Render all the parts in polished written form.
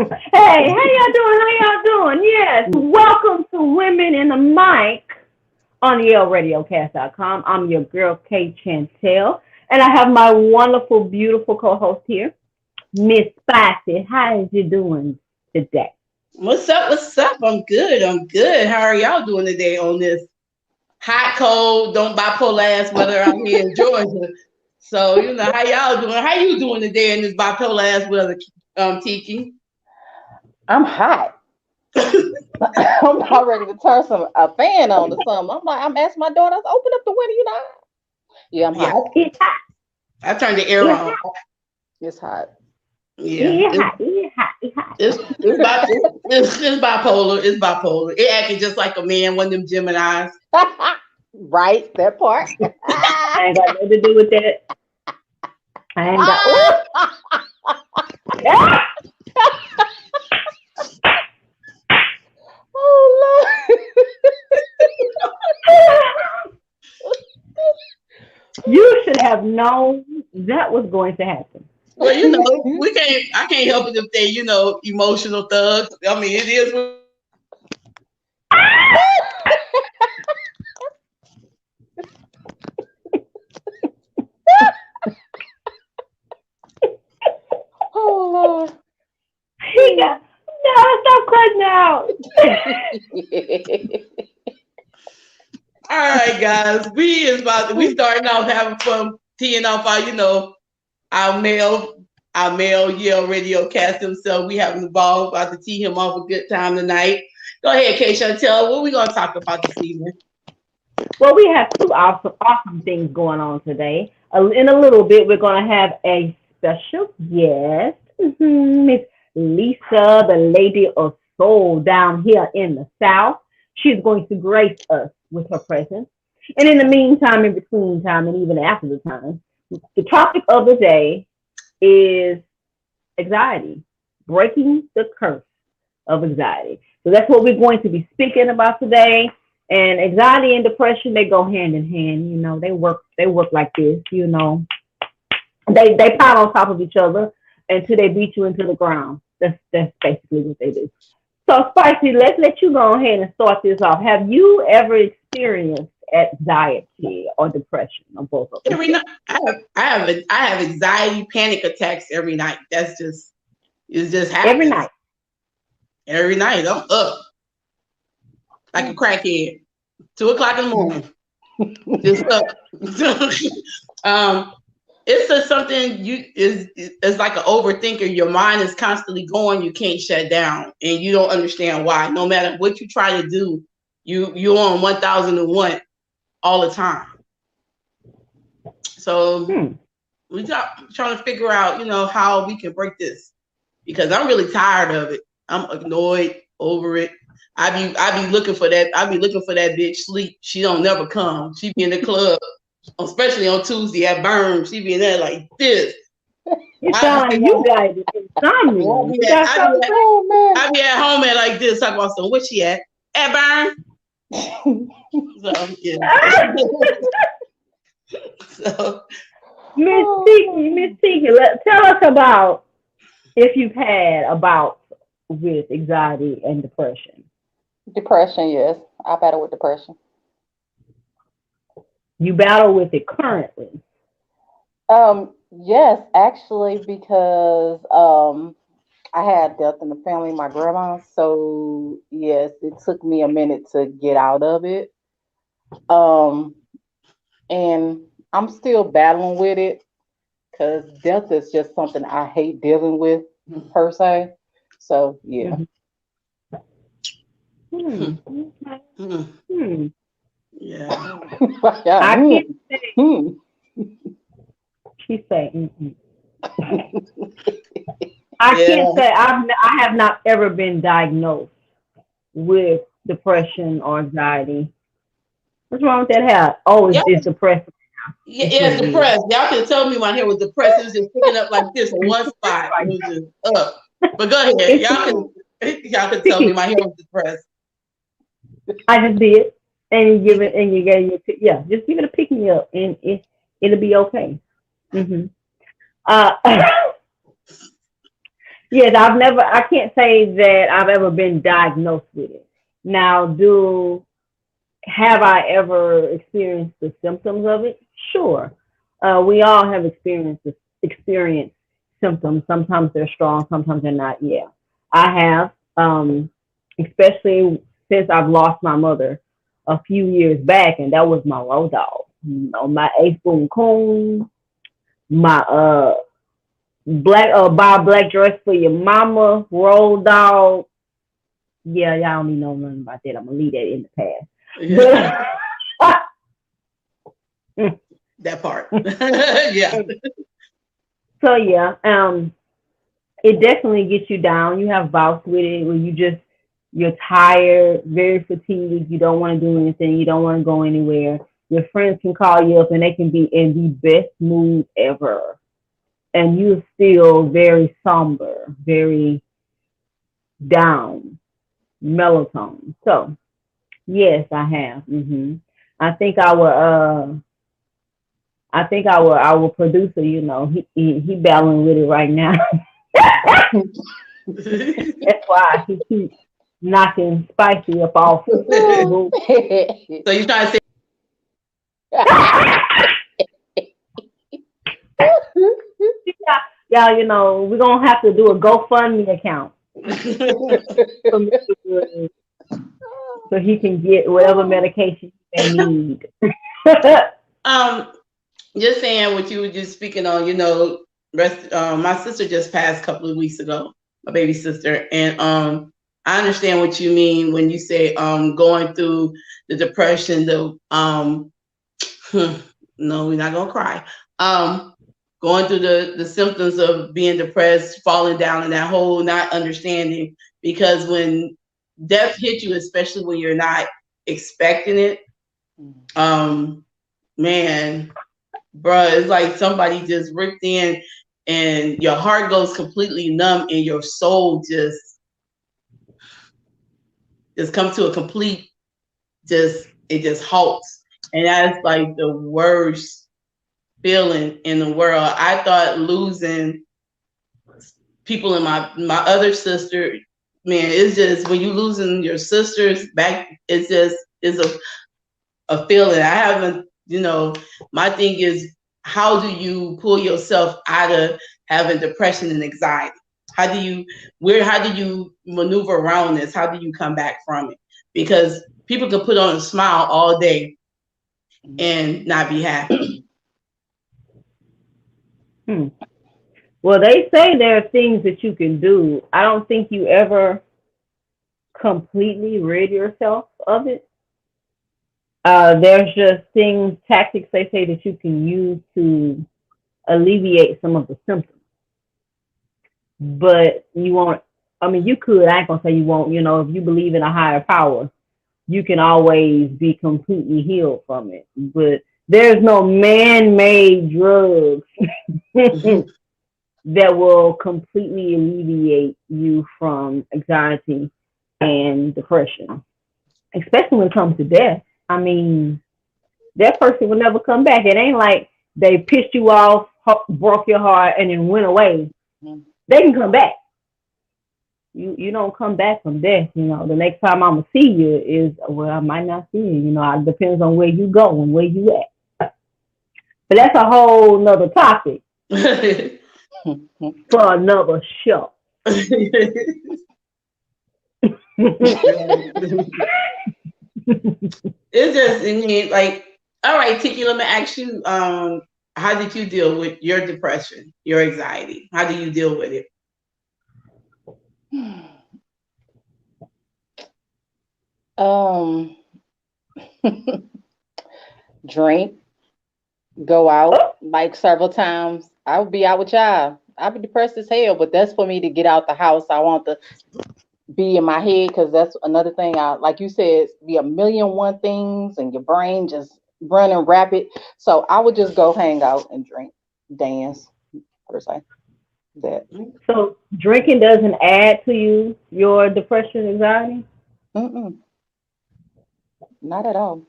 Hey, how y'all doing? How y'all doing? Yes, welcome to Women in the Mic on YaleRadiocast.com. I'm your girl, Kay Chantel, and I have my wonderful, beautiful co-host here, Miss Spicy. How is you doing today? What's up? What's up? I'm good. I'm good. How are y'all doing today on this hot, cold, don't bipolar ass weather out here in Georgia? So, how y'all doing? How you doing today in this bipolar ass weather, Tiki? I'm hot. I'm about ready to turn a fan on or something. I'm asking my daughters, open up the window, Yeah, I'm hot. It's hot. I turned the air on. It's hot. Yeah. It's hot. It's hot. It's bipolar. It's bipolar. It acting just like a man, one of them Geminis. Right, that part. I ain't got nothing to do with that. I ain't got. Oh, You should have known that was going to happen. Well, I can't help it if they, emotional thugs. I mean, it is. Oh, Lord. No, stop cutting out. All right, guys. We starting off having fun, teeing off our male Yale radio cast himself. We having the ball, about to tee him off a good time tonight. Go ahead, Kay Chantel. What we gonna talk about this evening? Well, we have two awesome things going on today. In a little bit, we're gonna have a special guest, Miss Lisa, the Lady of Soul, down here in the South. She's going to grace us with her presence. And in the meantime, in between time, and even after the time, the topic of the day is anxiety, breaking the curse of anxiety. So that's what we're going to be speaking about today. And anxiety and depression, they go hand in hand. They work like this. They pile on top of each other until they beat you into the ground. That's basically what they do. So, Spicy, let's let you go ahead and start this off. Have you ever experienced anxiety or depression, or both of them? Every night, I have anxiety, panic attacks every night. It's just happens. Every night. Every night, I'm up like a crackhead. 2:00 in the morning, just up. It's just something it's like an overthinker. Your mind is constantly going. You can't shut down, and you don't understand why. No matter what you try to do, you're on 1001 all the time. So we're trying to figure out, how we can break this, because I'm really tired of it. I'm annoyed over it. I be looking for that. I be looking for that bitch sleep. She don't never come. She be in the club, especially on Tuesday at Burn. She be in there like this. You sound like you guys insomnia. I be at home at like this, talking about what she at Burn. So yeah. So Miss Tiki, tell us about if you've had a bout with anxiety and depression. Depression, yes. I battle with depression. You battle with it currently? Yes, actually, because I had death in the family, my grandma. So yes, it took me a minute to get out of it. And I'm still battling with it, because death is just something I hate dealing with per se. So yeah. Yeah. I can't say. She say. I can't say I have not ever been diagnosed with depression or anxiety. What's wrong with that hair? Oh, it's depressed. Yeah, it's depressed. Y'all can tell me my hair was depressed. It was just picking up like this in one spot. It was just up. But go ahead. Y'all can tell me my hair was depressed. I just did, and you gave it, just give it a pick me up, and it'll be okay. Yes, I can't say that I've ever been diagnosed with it. Now, have I ever experienced the symptoms of it? Sure. We all have experienced symptoms. Sometimes they're strong, sometimes they're not. Yeah, I have, especially since I've lost my mother a few years back, and that was my road dog. You know, my ace boom coon, my buy a black dress for your mama, road dog. Yeah, y'all don't need to know nothing about that. I'm gonna leave that in the past. Yeah. But That part. Yeah. so yeah, it definitely gets you down. You have bouts with it where you're tired, very fatigued. You don't want to do anything. You don't want to go anywhere. Your friends can call you up and they can be in the best mood ever, and you feel very somber, very down, melatonin. So yes, I have. I think our producer, you know, he battling with it right now. That's why he keeps knocking Spicy up off. So you trying to say Y'all, you know, we're gonna have to do a GoFundMe account for Mr. Wood so he can get whatever medication he may need. um just saying what you were just speaking on, you know, my sister just passed a couple of weeks ago, my baby sister, and I understand what you mean when you say going through the depression, the no, we're not gonna cry. Going through the symptoms of being depressed, falling down, and that whole not understanding, because when death hits you, especially when you're not expecting it, man, bruh, it's like somebody just ripped in and your heart goes completely numb and your soul just comes to a complete it just halts. And that's like the worst feeling in the world. I thought losing people in my other sister, man, it's just when you losing your sisters back, it's a feeling. I haven't, you know, my thing is, how do you pull yourself out of having depression and anxiety? How do you maneuver around this? How do you come back from it? Because people can put on a smile all day and not be happy. Well, they say there are things that you can do. I don't think you ever completely rid yourself of it. There's just tactics they say that you can use to alleviate some of the symptoms. But you won't, I mean, you could, I ain't gonna say you won't, you know, if you believe in a higher power, you can always be completely healed from it. But there's no man made drugs that will completely alleviate you from anxiety and depression, especially when it comes to death. I mean, that person will never come back. It ain't like they pissed you off, broke your heart, and then went away. They can come back. You don't come back from death. You know, the next time I'm gonna see you is, well, I might not see you. You know, it depends on where you go and where you at. But that's a whole nother topic for another show. It's just, I mean, like, all right, Tiki, let me ask you, how did you deal with your depression, your anxiety? How do you deal with it? Drink, go out like several times. I would be out with y'all. I'd be depressed as hell, but that's for me to get out the house. I want to be in my head because that's another thing. Like you said, be a million one things and your brain just running rapid. So I would just go hang out and drink, dance, per se. That. So drinking doesn't add to your depression, anxiety? Mm-mm. Not at all.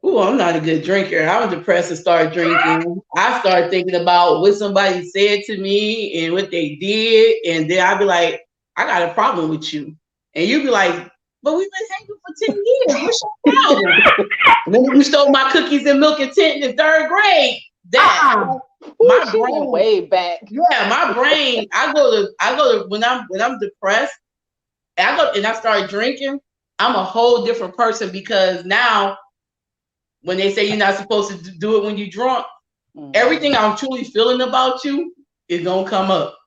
Oh, I'm not a good drinker. I was depressed and started drinking. I started thinking about what somebody said to me and what they did. And then I'd be like, I got a problem with you. And you'd be like, but we've been hanging for 10 years. What's your problem? And then you stole my cookies and milk and tent in 3rd grade. That my brain way back. Yeah, my brain. I go to when I'm depressed, and I go and I start drinking, I'm a whole different person because now when they say you're not supposed to do it when you're drunk, everything I'm truly feeling about you is gonna come up.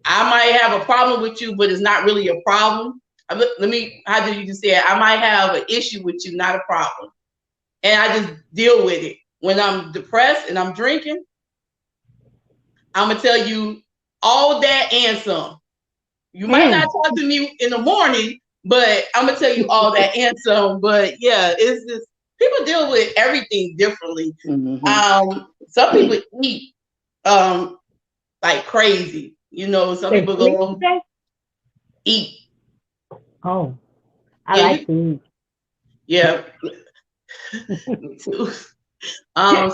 I might have a problem with you, but it's not really a problem. How did you just say it? I might have an issue with you, not a problem. And I just deal with it. When I'm depressed and I'm drinking, I'm gonna tell you all that and some. You might not talk to me in the morning, but I'm gonna tell you all that and some. But yeah, it's just people deal with everything differently. Some people eat like crazy. You know, some people go eat. Oh, I like food. Yeah. Me too. Some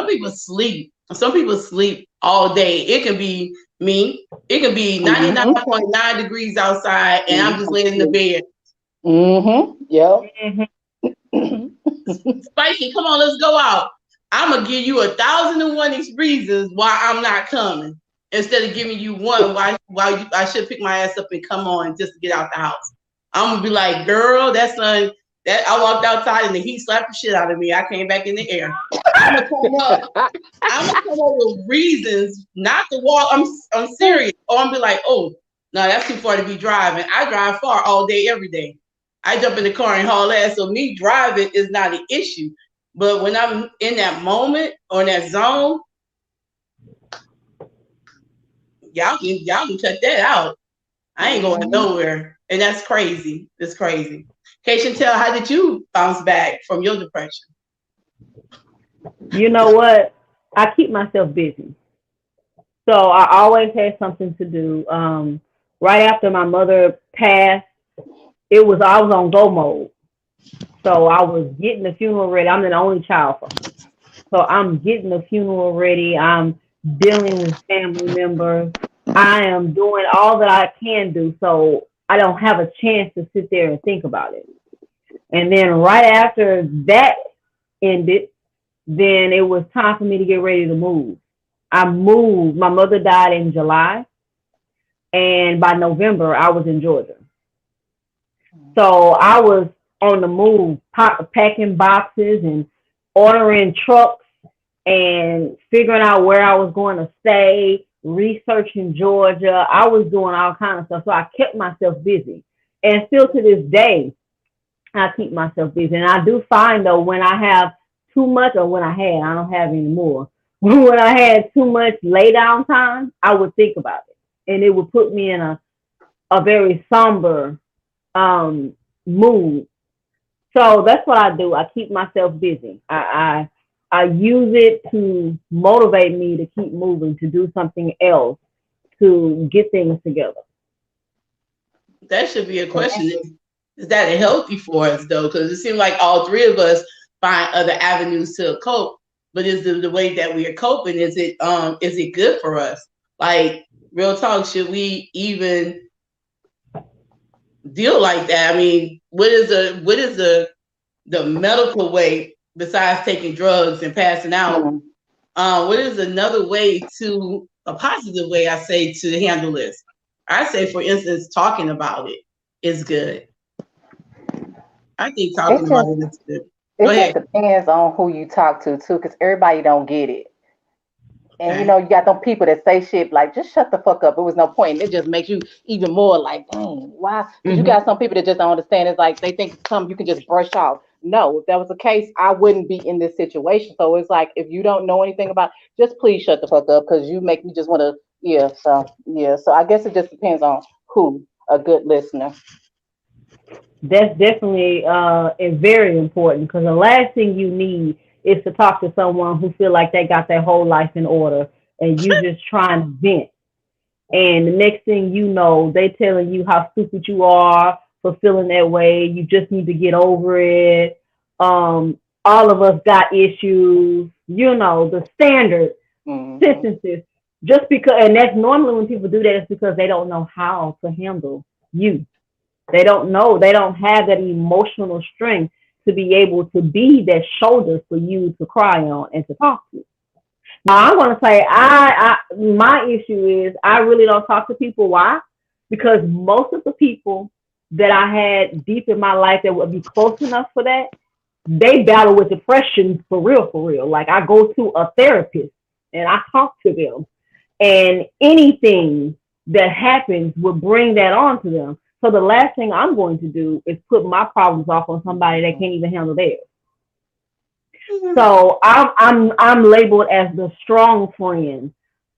people sleep. Some people sleep all day. It can be me. It can be 99.9 degrees outside, and I'm just laying in the bed. Spicy, come on, let's go out. I'm gonna give you 1,001 reasons why I'm not coming, instead of giving you one why I should pick my ass up and come on just to get out the house. I'm gonna be like, girl, that son. That I walked outside and the heat slapped the shit out of me. I came back in the air. I'm gonna come up with reasons not to walk. I'm serious. Or I'm be like, oh no, that's too far to be driving. I drive far all day, every day. I jump in the car and haul ass. So me driving is not an issue. But when I'm in that moment or in that zone, y'all can cut that out. I ain't going nowhere. And that's crazy. It's crazy. Okay, Chantel, how did you bounce back from your depression? You know what? I keep myself busy. So I always had something to do. Right after my mother passed, I was on go mode. So I was getting the funeral ready. I'm the only child for her. So I'm getting the funeral ready. I'm dealing with family members. I am doing all that I can do. So I don't have a chance to sit there and think about it. And then right after that ended, then it was time for me to get ready to move. I moved. My mother died in July, and by November, I was in Georgia. So I was on the move, packing boxes and ordering trucks and figuring out where I was going to stay, researching Georgia. I was doing all kinds of stuff. So I kept myself busy. And still to this day, I keep myself busy. And I do find, though, when I have too much, or when I don't have any more, when I had too much lay down time, I would think about it. And it would put me in a very somber mood. So that's what I do. I keep myself busy. I use it to motivate me to keep moving, to do something else, to get things together. That should be a question. Is that healthy for us, though? Because it seems like all three of us find other avenues to cope. But is the way that we are coping, is it good for us? Like, real talk, should we even deal like that? I mean, what is the medical way besides taking drugs and passing out? What is another way, to a positive way, I say, to handle this? I say, for instance, talking about it is good. I think talking about it is good. It just depends on who you talk to too, because everybody don't get it. And you know, you got them people that say shit like, just shut the fuck up. It was no point. It just makes you even more like, dang, why? Because you got some people that just don't understand. It's like they think it's something you can just brush off. No, if that was the case, I wouldn't be in this situation. So it's like, if you don't know anything about, just please shut the fuck up, because you make me just want to, So I guess it just depends on who, a good listener. That's definitely very important, because the last thing you need is to talk to someone who feel like they got their whole life in order and you just trying to vent. And the next thing you know, they telling you how stupid you are, for feeling that way. You just need to get over it. All of us got issues, the standard sentences. Just because, and that's normally when people do that, it's because they don't know how to handle you. They don't know. They don't have that emotional strength to be able to be that shoulder for you to cry on and to talk to. Now, I'm going to say, my issue is I really don't talk to people. Why? Because most of the people that I had deep in my life that would be close enough for that, they battle with depression for real, for real. Like, I go to a therapist and I talk to them, and anything that happens would bring that on to them. So the last thing I'm going to do is put my problems off on somebody that can't even handle theirs. So I'm labeled as the strong friend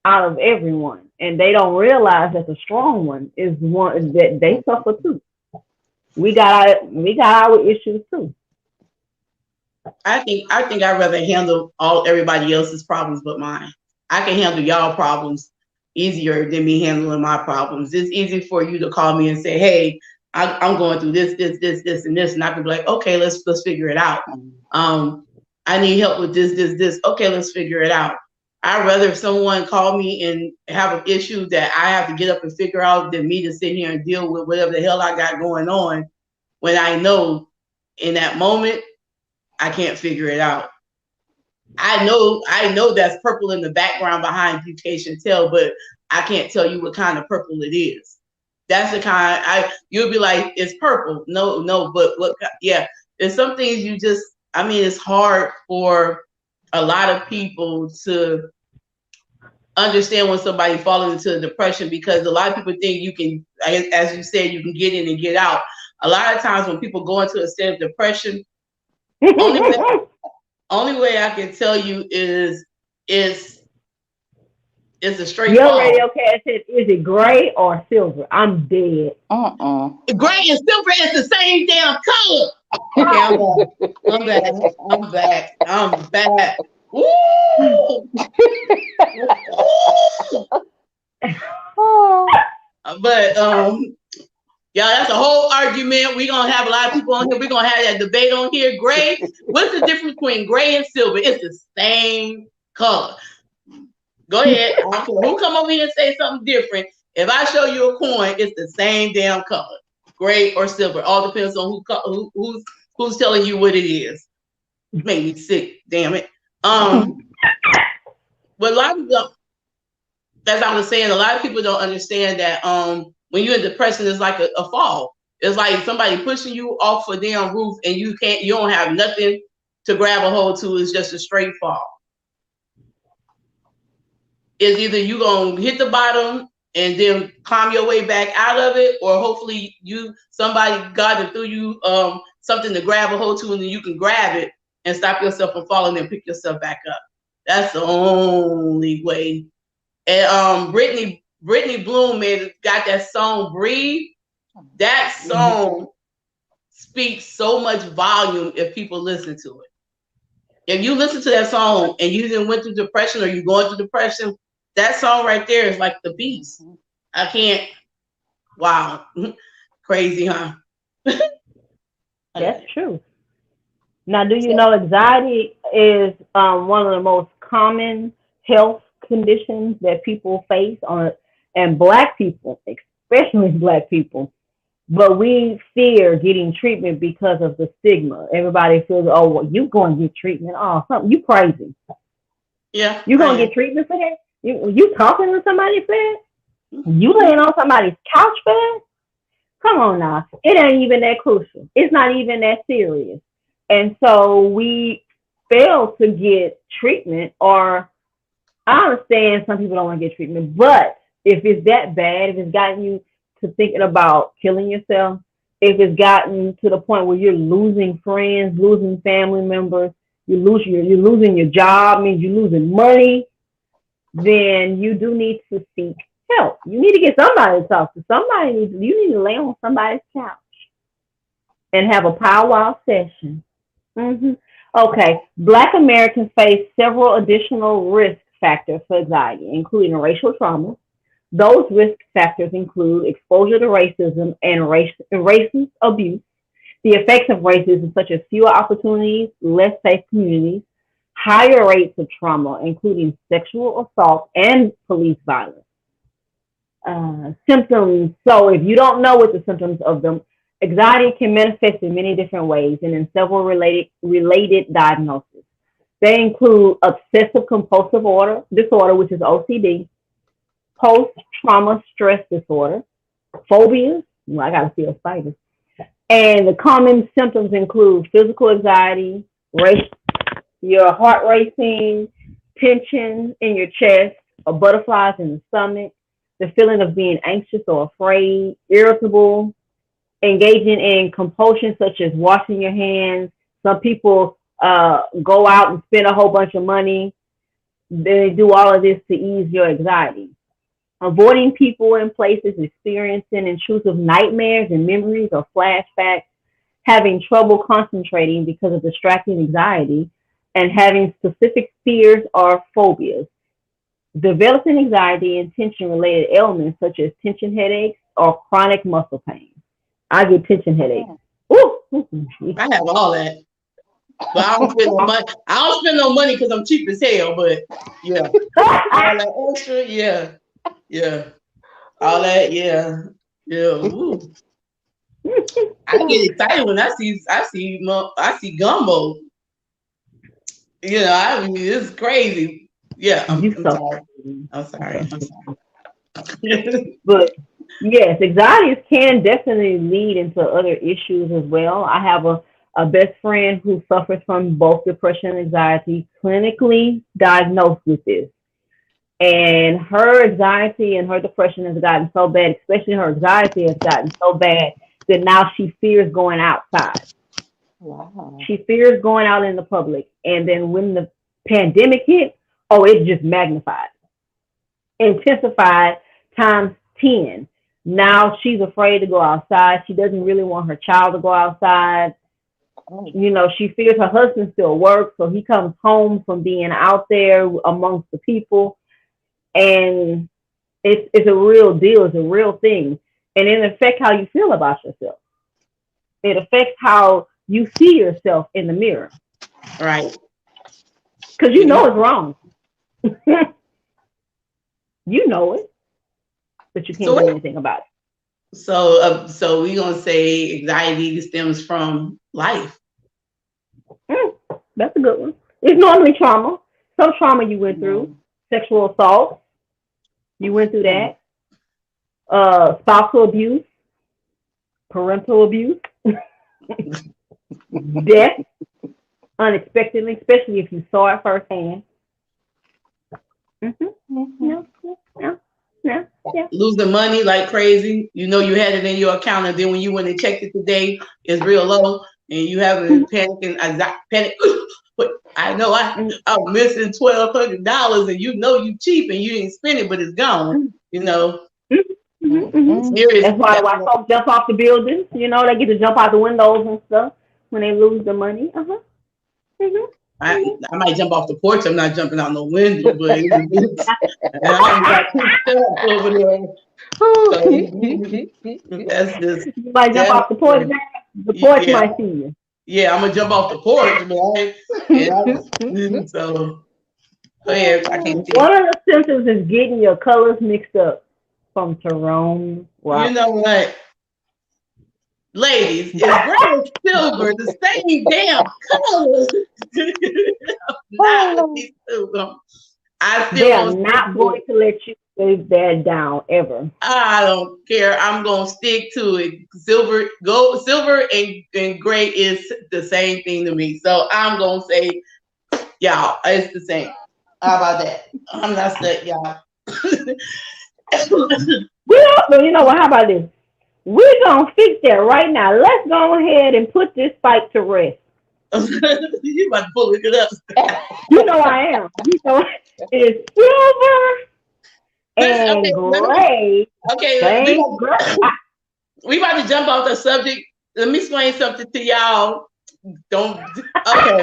out of everyone, and they don't realize that the strong one is one that they suffer too. We got our issues too. I think I'd rather handle everybody else's problems but mine. I can handle y'all problems easier than me handling my problems. It's easy for you to call me and say, "Hey, I'm going through this, and this," and I can be like, "Okay, let's figure it out." I need help with this. Okay, let's figure it out. I'd rather if someone call me and have an issue that I have to get up and figure out than me to sit here and deal with whatever the hell I got going on when I know in that moment I can't figure it out. I know that's purple in the background behind you, Keisha, tell, but I can't tell you what kind of purple it is. That's the kind you'll be like, it's purple. No, but what? Yeah, there's some things you just. I mean, it's hard for a lot of people to understand when somebody falls into depression because a lot of people think you can, as you said, you can get in and get out. A lot of times when people go into a state of depression, only way I can tell you is a straight Your fall. radio cat said, "Is it gray or silver?" I'm dead. Gray and silver is the same damn color. Okay, I'm back. Woo! But yeah, that's a whole argument. We're gonna have a lot of people on here. We're gonna have that debate on here. Gray, what's the difference between gray and silver? It's the same color. Go ahead. Who come over here and say something different? If I show you a coin, it's the same damn color, gray or silver. All depends on who's telling you what it is. It made me sick. Damn it. But a lot of people, as I was saying, a lot of people don't understand that when you're in depression, it's like a fall. It's like somebody pushing you off a damn roof and you don't have nothing to grab a hold to. It's just a straight fall. It's either you gonna hit the bottom and then climb your way back out of it, or hopefully somebody God threw you something to grab a hold to, and then you can grab it and stop yourself from falling and pick yourself back up. That's the only way. And Brittany Bloom got that song "Breathe." That song speaks so much volume if people listen to it. If you listen to that song and you didn't went through depression or you're going through depression, that song right there is like the beast. I can't. Wow, crazy, huh? That's true. Now, do you know anxiety is one of the most common health conditions that people face and Black people, especially Black people, but we fear getting treatment because of the stigma. Everybody feels, "Oh, well, you going to get treatment? Oh, something, you crazy. Yeah, you going to get treatment for that? You talking to somebody for that? You laying on somebody's couch for that? Come on now. It ain't even that crucial. It's not even that serious." And so we fail to get treatment, or I understand some people don't want to get treatment, but if it's that bad, if it's gotten you to thinking about killing yourself, if it's gotten to the point where you're losing friends, losing family members, you're losing your job, means you're losing money, then you do need to seek help. You need to get somebody to talk to. You need to lay on somebody's couch and have a powwow session. Okay. Black Americans face several additional risk factors for anxiety, including racial trauma, Those risk factors include exposure to racism and racist abuse, the effects of racism, such as fewer opportunities, less safe communities, higher rates of trauma, including sexual assault and police violence. Symptoms. So, if you don't know what the symptoms of them, anxiety can manifest in many different ways and in several related diagnoses. They include obsessive compulsive disorder, which is OCD, post trauma stress disorder, phobias. Well, I gotta feel spiders. And the common symptoms include physical anxiety, your heart racing, tension in your chest, or butterflies in the stomach, the feeling of being anxious or afraid, irritable, engaging in compulsions such as washing your hands. Some people go out and spend a whole bunch of money. They do all of this to ease your anxiety. Avoiding people and places, experiencing intrusive nightmares and memories or flashbacks, having trouble concentrating because of distracting anxiety, and having specific fears or phobias. Developing anxiety and tension related ailments such as tension headaches or chronic muscle pain. I get tension headaches. Ooh. I have all that. But I don't spend no money. I don't spend no money because I'm cheap as hell, but yeah. All that extra, yeah. Yeah. All that, yeah. Yeah. Ooh. I get excited when I see gumbo. You know, I mean, it's crazy. Yeah, I'm sorry. I'm sorry. But yes, anxieties can definitely lead into other issues as well. I have a best friend who suffers from both depression and anxiety, clinically diagnosed with this. And her anxiety and her depression has gotten so bad, especially her anxiety has gotten so bad that now she fears going outside. Wow. She fears going out in the public. And then when the pandemic hit, oh, it just magnified, intensified times 10. Now she's afraid to go outside. She doesn't really want her child to go outside. You know, she fears her husband still works, so he comes home from being out there amongst the people. And it's a real deal. It's a real thing. And it affects how you feel about yourself. It affects how you see yourself in the mirror. Right. Because you know it's wrong. You know it, but you can't do anything about it. So we're gonna say anxiety stems from life. That's a good one. It's normally trauma. Some trauma you went through. Sexual assault. You went through that. Spousal abuse. Parental abuse. Death. Unexpectedly, especially if you saw it firsthand. Yeah. Losing money like crazy. You know you had it in your account, and then when you went and checked it today, it's real low, and you have a panic. But I know I'm missing $1,200, and you know you cheap, and you didn't spend it, but it's gone. You know. That's why folks jump off the buildings. You know, they get to jump out the windows and stuff when they lose the money. I might jump off the porch. I'm not jumping out no window, but I got two steps over there. So that's just. You might jump off the porch. The porch might see you. Yeah, I'm gonna jump off the porch, but so. Yeah, I can't see. One of the symptoms is getting your colors mixed up. From Tyrone. Wow. You know what? Ladies, it's gray and silver, the same damn color. They are not going to let you live that down ever. I don't care. I'm gonna stick to it. Silver and gray is the same thing to me. So I'm gonna say, y'all, it's the same. How about that? I'm not stuck, y'all. You know what? How about this? We're gonna fix that right now. Let's go ahead and put this fight to rest. You about to pull it up. You know I am. You know it's silver and gray. Okay, we about to jump off the subject. Let me explain something to y'all. Don't. Okay.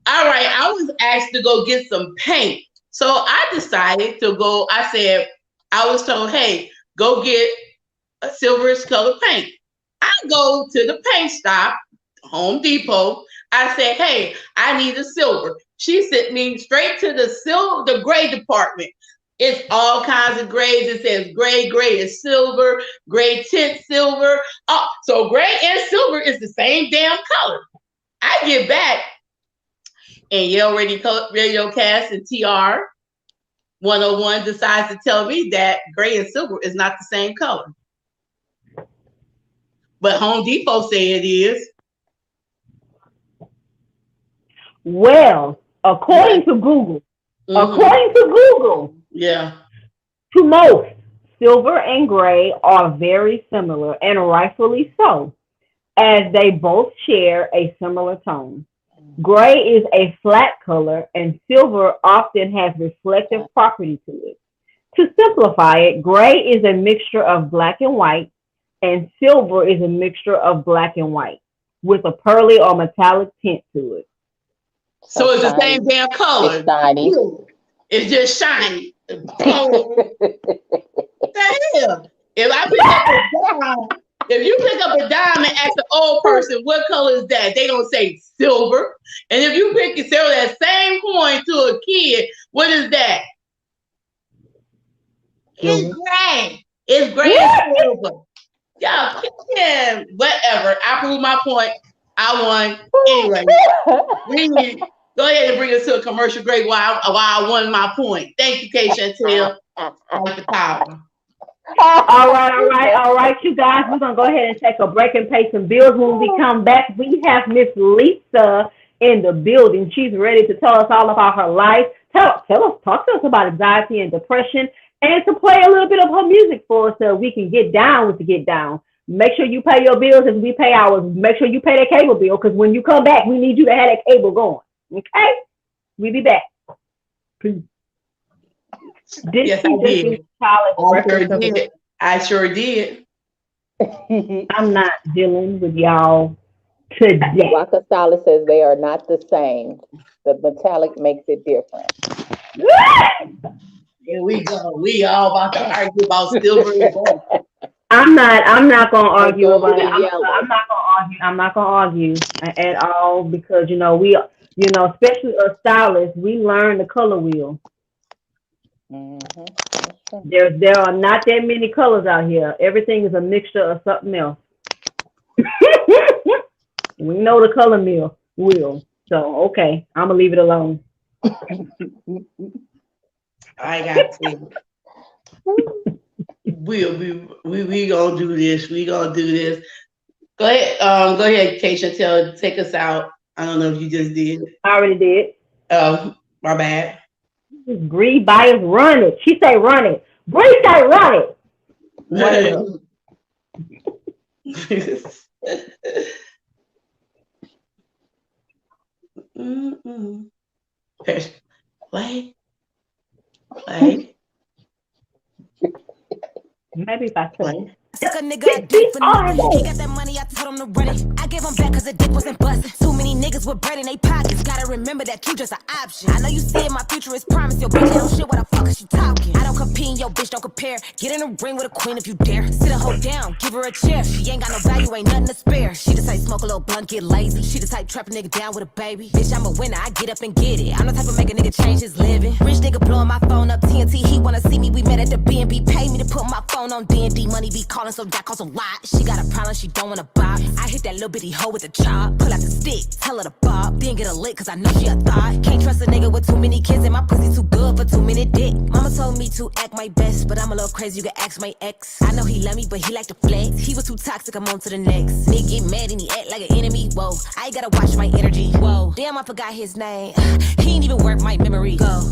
All right. I was asked to go get some paint So I decided to go. I said, I was told, hey, go get a silverish colored paint. I go to the paint shop, Home Depot. I said, hey, I need a silver. She sent me straight to the gray department. It's all kinds of grays. It says gray is silver, gray tint silver. Oh, so gray and silver is the same damn color. I get back and Yale Radio Cast and TR 101 decides to tell me that gray and silver is not the same color. But Home Depot say it is. Well, according to Google, yeah, to most, silver and gray are very similar, and rightfully so, as they both share a similar tone. Gray is a flat color, and silver often has reflective property to it. To simplify it, gray is a mixture of black and white, and silver is a mixture of black and white with a pearly or metallic tint to it. So it's the same damn color. It's shiny. It's just shiny. The hell? If you pick up a dime and ask the old person what color is that, they gonna say silver. And if you sell that same coin to a kid, what is that? It's gray. It's gray and silver. Yeah, whatever. I proved my point. I won. Anyway, go ahead and bring us to a commercial break while I won my point. Thank you, K. Chantel. Like the power. All right, you guys. We're gonna go ahead and take a break and pay some bills. When we come back, we have Miss Lisa in the building. She's ready to tell us all about her life. Talk to us about anxiety and depression, and to play a little bit of her music for us so we can get down with the get down. Make sure you pay your bills as we pay ours. Make sure you pay that cable bill, because when you come back, we need you to have that cable going. Okay? We'll be back. Peace. Yes, I did. I sure did. I'm not dealing with y'all today. Waka Stylist says they are not the same. The metallic makes it different. Here we go. We all about to argue about silver and gold. I'm not gonna argue about it. I'm not gonna argue at all, because especially us stylists, we learn the color wheel. Mm-hmm. There are not that many colors out here. Everything is a mixture of something else. We know the color wheel. So okay, I'm gonna leave it alone. I got to. We gonna do this. We gonna do this. Go ahead, K. Chantel, take us out. I don't know if you just did. I already did. Oh, my bad. Bree Byers, run it. She say run it. Bree say run it. Play. Maybe if I play. Suck a nigga a dick for nothing. He got that money, I told him to run it. I gave him back cause the dick wasn't busting. Too many niggas with bread in they pockets. Gotta remember that you just an option. I know you see it, my future is promised. Your bitch ain't no shit, what the fuck is she talking? I don't compete in your bitch, don't compare. Get in a ring with a queen if you dare. Sit a hoe down, give her a chair. She ain't got no value, ain't nothing to spare. She the type smoke a little blunt, get lazy. She the type trap a nigga down with a baby. Bitch, I'm a winner, I get up and get it. I'm the type of make a nigga change his living. Rich nigga blowing my phone up, TNT, he wanna see me. We met at the B&B, pay me to put my phone on D&D. Money be calling, so that costs a lot. She got a problem, she don't wanna box. I hit that little bitty hoe with a chop. Pull out the stick, tell her to bob. Then get a lick, cause I know she a thought. Can't trust a nigga with too many kids, and my pussy too good for 2 minute dick. Mama told me to act my best, but I'm a little crazy, you can ask my ex. I know he love me, but he like to flex. He was too toxic, I'm on to the next. Nigga get mad and he act like an enemy, whoa. I gotta watch my energy, whoa. Damn, I forgot his name. He ain't even worth my memory, go.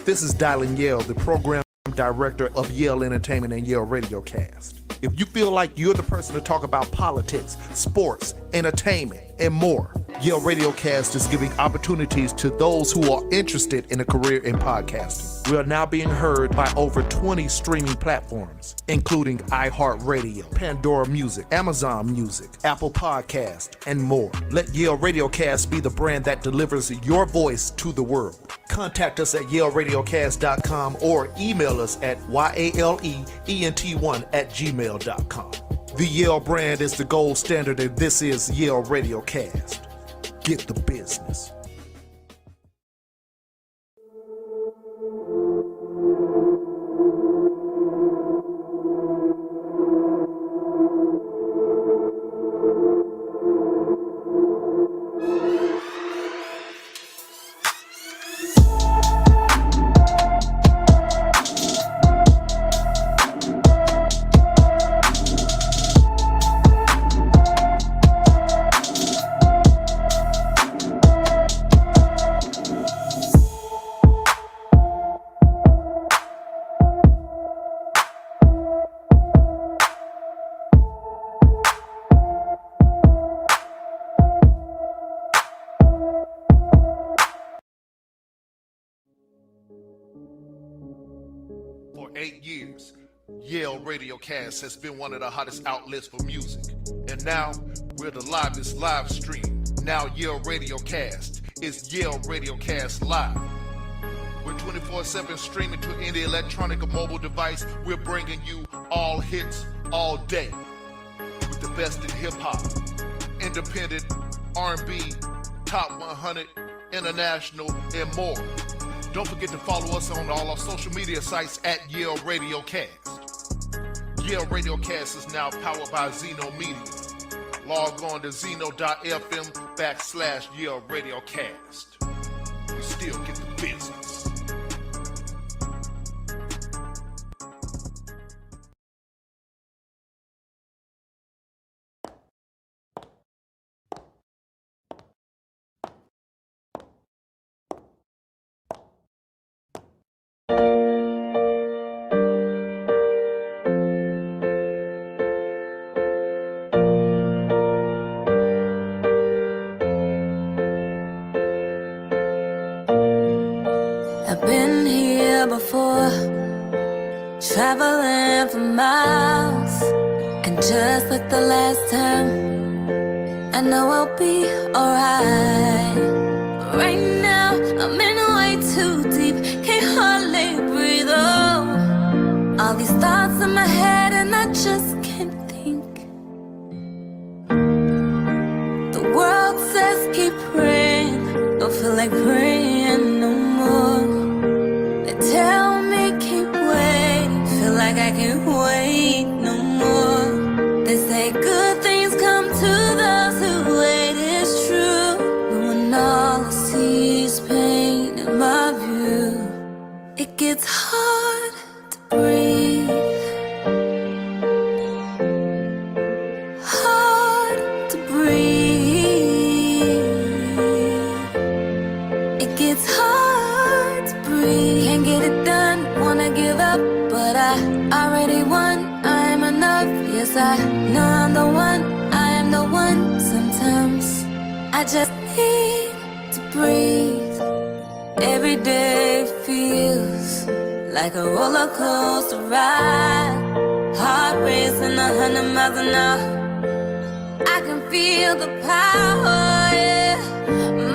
This is Dylan Yale, the program director of Yale Entertainment and Yale Radio Cast. If you feel like you're the person to talk about politics, sports, entertainment, and more, Yale Radio Cast is giving opportunities to those who are interested in a career in podcasting. We are now being heard by over 20 streaming platforms, including iHeartRadio, Pandora Music, Amazon Music, Apple Podcast, and more. Let Yale Radiocast be the brand that delivers your voice to the world. Contact us at YaleRadiocast.com or email us at YALEENT1@gmail.com. The Yale brand is the gold standard, and this is Yale Radiocast. Get the business. For 8 years, Yale Radiocast has been one of the hottest outlets for music. And now, we're the livest live stream. Now Yale Radiocast is Yale Radiocast Live. We're 24/7 streaming to any electronic or mobile device. We're bringing you all hits, all day. With the best in hip-hop, independent, R&B, top 100, international, and more. Don't forget to follow us on all our social media sites at Yale Radiocast. Yale Radiocast is now powered by Zeno Media. Log on to zeno.fm/Yale Radiocast. We still get the business. I've been here before, traveling for miles, and just like the last time, I know I'll be alright. Right now, I'm in way too deep, can't hardly breathe. Oh, all these thoughts in my head, and I just can't think. The world says keep praying, don't feel like praying no more. Tell me keep waiting, feel like I can't wait no more. They say good things come to those who wait, it's true. But when all I see is pain in my view, it gets hard to breathe. Hard to breathe. It gets hard to breathe. Can't get it done, wanna give up, but I already won. I'm enough, yes I know I'm the one. I am the one. Sometimes I just need to breathe. Every day feels like a roller coaster ride. Heart racing 100 miles an hour. I can feel the power, yeah.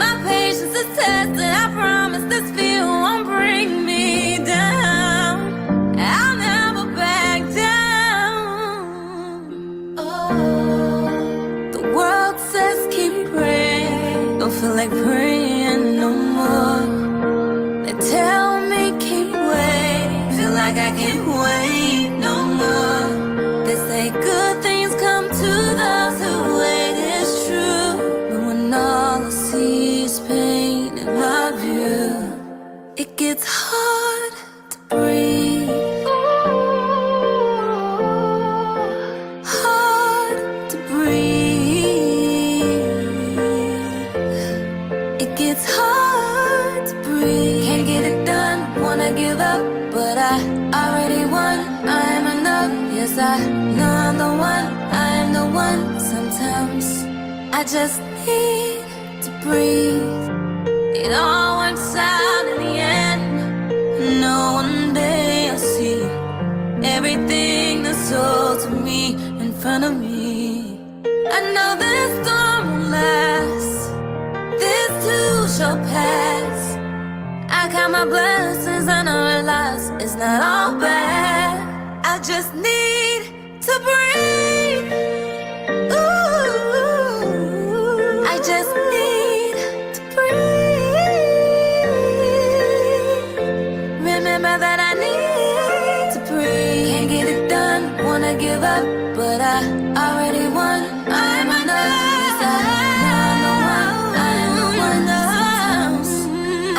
My patience is tested, I promise this fear won't bring me down. I'll never back down. Oh, the world says keep praying, don't feel like praying no more. They tell me keep waiting, feel like I can't wait no more. They say good things come to those who wait, it's true. But when all I see is pain in my view, it gets hard to breathe. Hard to breathe. It gets hard to breathe. Can't get it done, wanna give up, but I already won. I'm enough, yes I know I'm the one. I'm the one. Sometimes I just need breathe. It all works out in the end. No, me, in front of me. I know this storm will last, this too shall pass. I count my blessings and I realize it's not all bad. I just need to breathe. Ooh, I just need to breathe. Remember that I need to breathe. Can't get it done, wanna give up, but I already won. I am enough.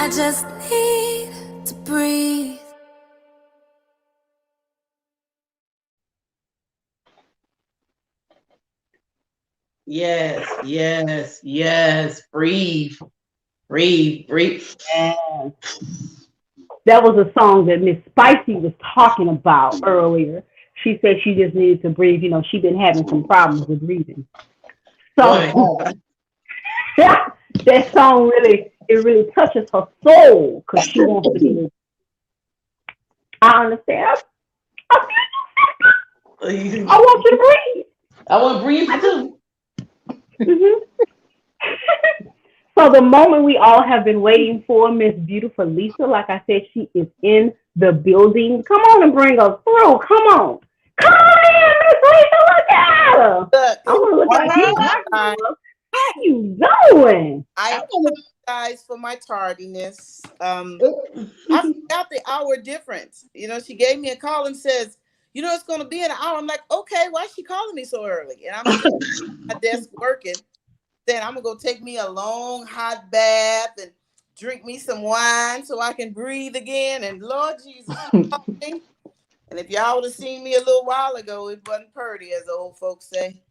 I just need to breathe. Yes, yes, yes. Breathe, breathe, breathe. Yes. That was a song that Miss Spicy was talking about earlier. She said she just needed to breathe. You know, she's been having some problems with breathing. So Boy. that song really touches her soul because she wants to be. I understand. I want you to breathe. I want to breathe too. Mhm. So the moment we all have been waiting for, Miss Beautiful Lisa, like I said, she is in the building. Come on and bring us through. Come on. Come on in, Miss Lisa. Look at her. I want to look at you. I, How you doing? I apologize for my tardiness. I forgot the hour difference. You know, she gave me a call and says, you know, it's going to be an hour. I'm like, okay, why is she calling me so early? And I'm at my desk working. Then I'm going to go take me a long hot bath and drink me some wine so I can breathe again. And Lord Jesus. And if y'all would have seen me a little while ago, it wasn't purty, as the old folks say.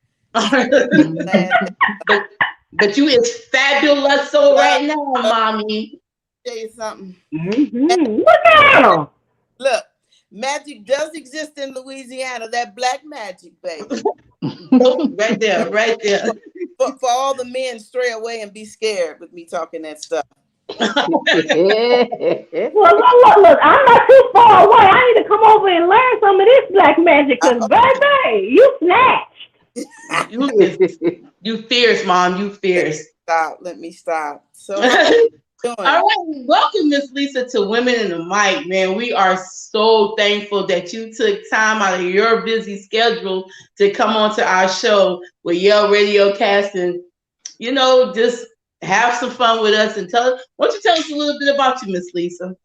But you is fabulous so right now, mommy. Tell you something. Mm-hmm. Look at her. Look, magic does exist in Louisiana. That black magic, baby. Right there, right there. For all the men, stray away and be scared with me talking that stuff. Look, I'm not too far away. I need to come over and learn some of this black magic because, baby, you snatched. You fierce, mom. You fierce. Let me stop. So, all right, welcome, Miss Lisa, to Women in the Mic, man. We are so thankful that you took time out of your busy schedule to come on to our show with Yale Radio Cast and, you know, just have some fun with us and why don't you tell us a little bit about you, Miss Lisa?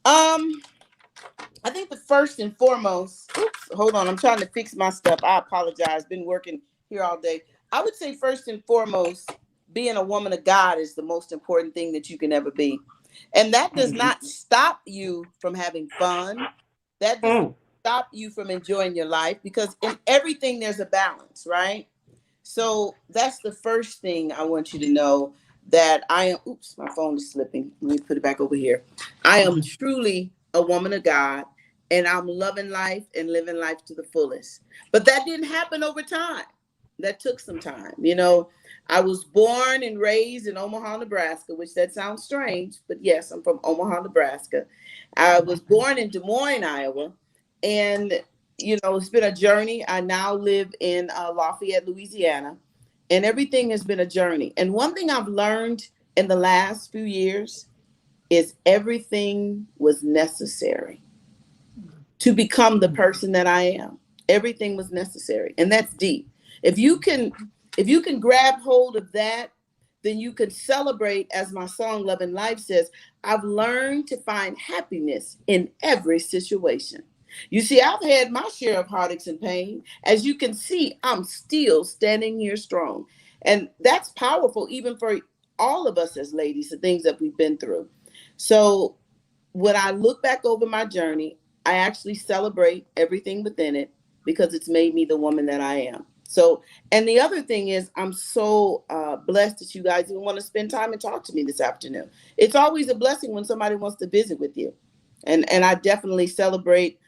I think the first and foremost, hold on, I'm trying to fix my stuff. I apologize. Been working here all day. I would say first and foremost, being a woman of God is the most important thing that you can ever be. And that does not stop you from having fun. That doesn't stop you from enjoying your life because in everything there's a balance, right? So that's the first thing I want you to know, that I am, oops, my phone is slipping. Let me put it back over here. I am truly a woman of God and I'm loving life and living life to the fullest. But that didn't happen over time. That took some time. You know, I was born and raised in Omaha, Nebraska, which that sounds strange, but yes, I'm from Omaha, Nebraska. I was born in Des Moines, Iowa, and you know, it's been a journey. I now live in Lafayette, Louisiana, and everything has been a journey. And one thing I've learned in the last few years is everything was necessary to become the person that I am. Everything was necessary, and that's deep. If you can grab hold of that, then you can celebrate, as my song Love and Life says, I've learned to find happiness in every situation. You see, I've had my share of heartaches and pain. As you can see, I'm still standing here strong. And that's powerful, even for all of us as ladies, the things that we've been through. So when I look back over my journey, I actually celebrate everything within it because it's made me the woman that I am. So, and the other thing is, I'm so blessed that you guys even want to spend time and talk to me this afternoon. It's always a blessing when somebody wants to visit with you. And I definitely celebrate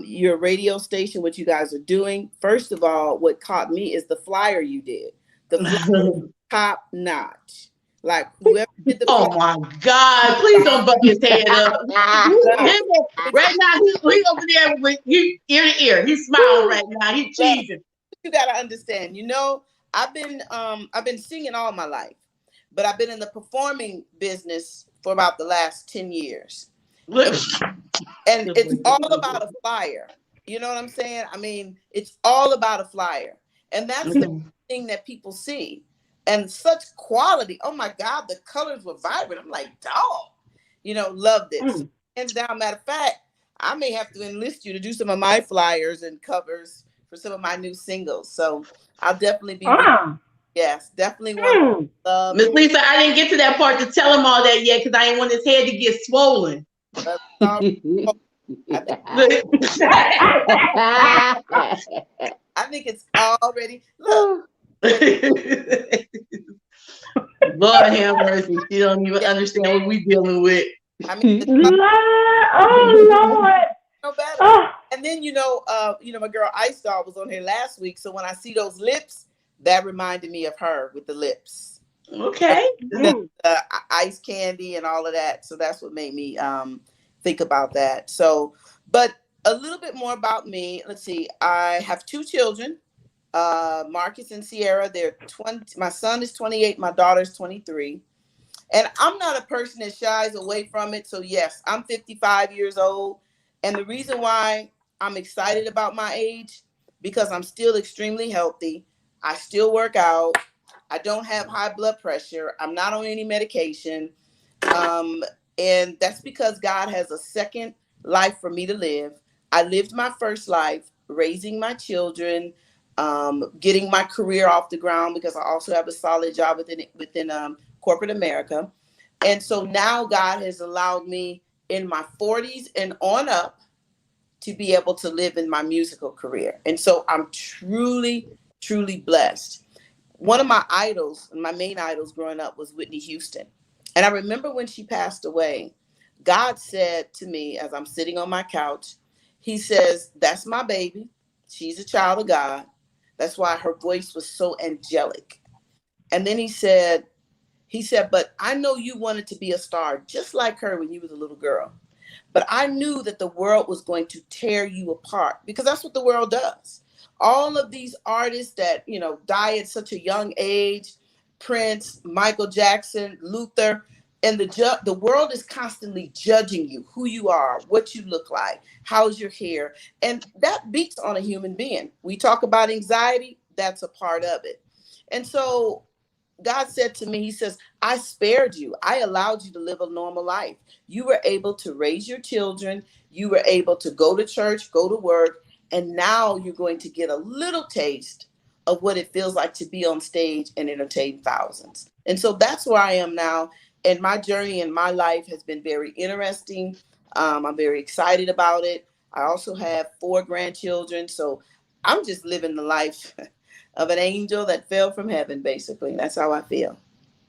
your radio station, what you guys are doing. First of all, what caught me is the flyer you did. The flyer was top notch. Like whoever did the Oh my God! Please don't buck his head up. Right now, he's over there with you ear to ear. He's smiling right now. He's cheesing. You gotta understand. You know, I've been singing all my life, but I've been in the performing business for about the last 10 years. And it's all about a flyer. You know what I'm saying? I mean, it's all about a flyer. And that's the thing that people see. And such quality. Oh my God, the colors were vibrant. I'm like, dog, you know, loved it. Hands down, matter of fact, I may have to enlist you to do some of my flyers and covers for some of my new singles. So I'll definitely be yes, definitely want Miss Lisa, I didn't get to that part to tell him all that yet because I didn't want his head to get swollen. I think it's already look. Lord have mercy. She don't even understand what we dealing with. I mean, oh Lord. No better. And then you know, my girl Ice Doll was on here last week. So when I see those lips, that reminded me of her with the lips. Okay. The ice candy and all of that. So that's what made me think about that. So, but a little bit more about me. Let's see. I have 2 children, Marcus and Sierra. They're 20. My son is 28. My daughter's 23. And I'm not a person that shies away from it. So yes, I'm 55 years old. And the reason why I'm excited about my age, because I'm still extremely healthy. I still work out. I don't have high blood pressure. I'm not on any medication. And that's because God has a second life for me to live. I lived my first life raising my children, getting my career off the ground because I also have a solid job within corporate America. And so now God has allowed me in my 40s and on up to be able to live in my musical career. And so I'm truly, truly blessed. One of my idols, my main idols growing up was Whitney Houston. And I remember when she passed away, God said to me as I'm sitting on my couch, he says, that's my baby. She's a child of God. That's why her voice was so angelic. And then he said, but I know you wanted to be a star just like her when you was a little girl. But I knew that the world was going to tear you apart because that's what the world does. All of these artists that, you know, die at such a young age, Prince, Michael Jackson, Luther, and the world is constantly judging you, who you are, what you look like, how's your hair. And that beats on a human being. We talk about anxiety, that's a part of it. And so God said to me, he says, I spared you. I allowed you to live a normal life. You were able to raise your children. You were able to go to church, go to work. And now you're going to get a little taste of what it feels like to be on stage and entertain thousands. And so that's where I am now. And my journey in my life has been very interesting. I'm very excited about it. I also have 4 grandchildren. So I'm just living the life of an angel that fell from heaven, basically. That's how I feel.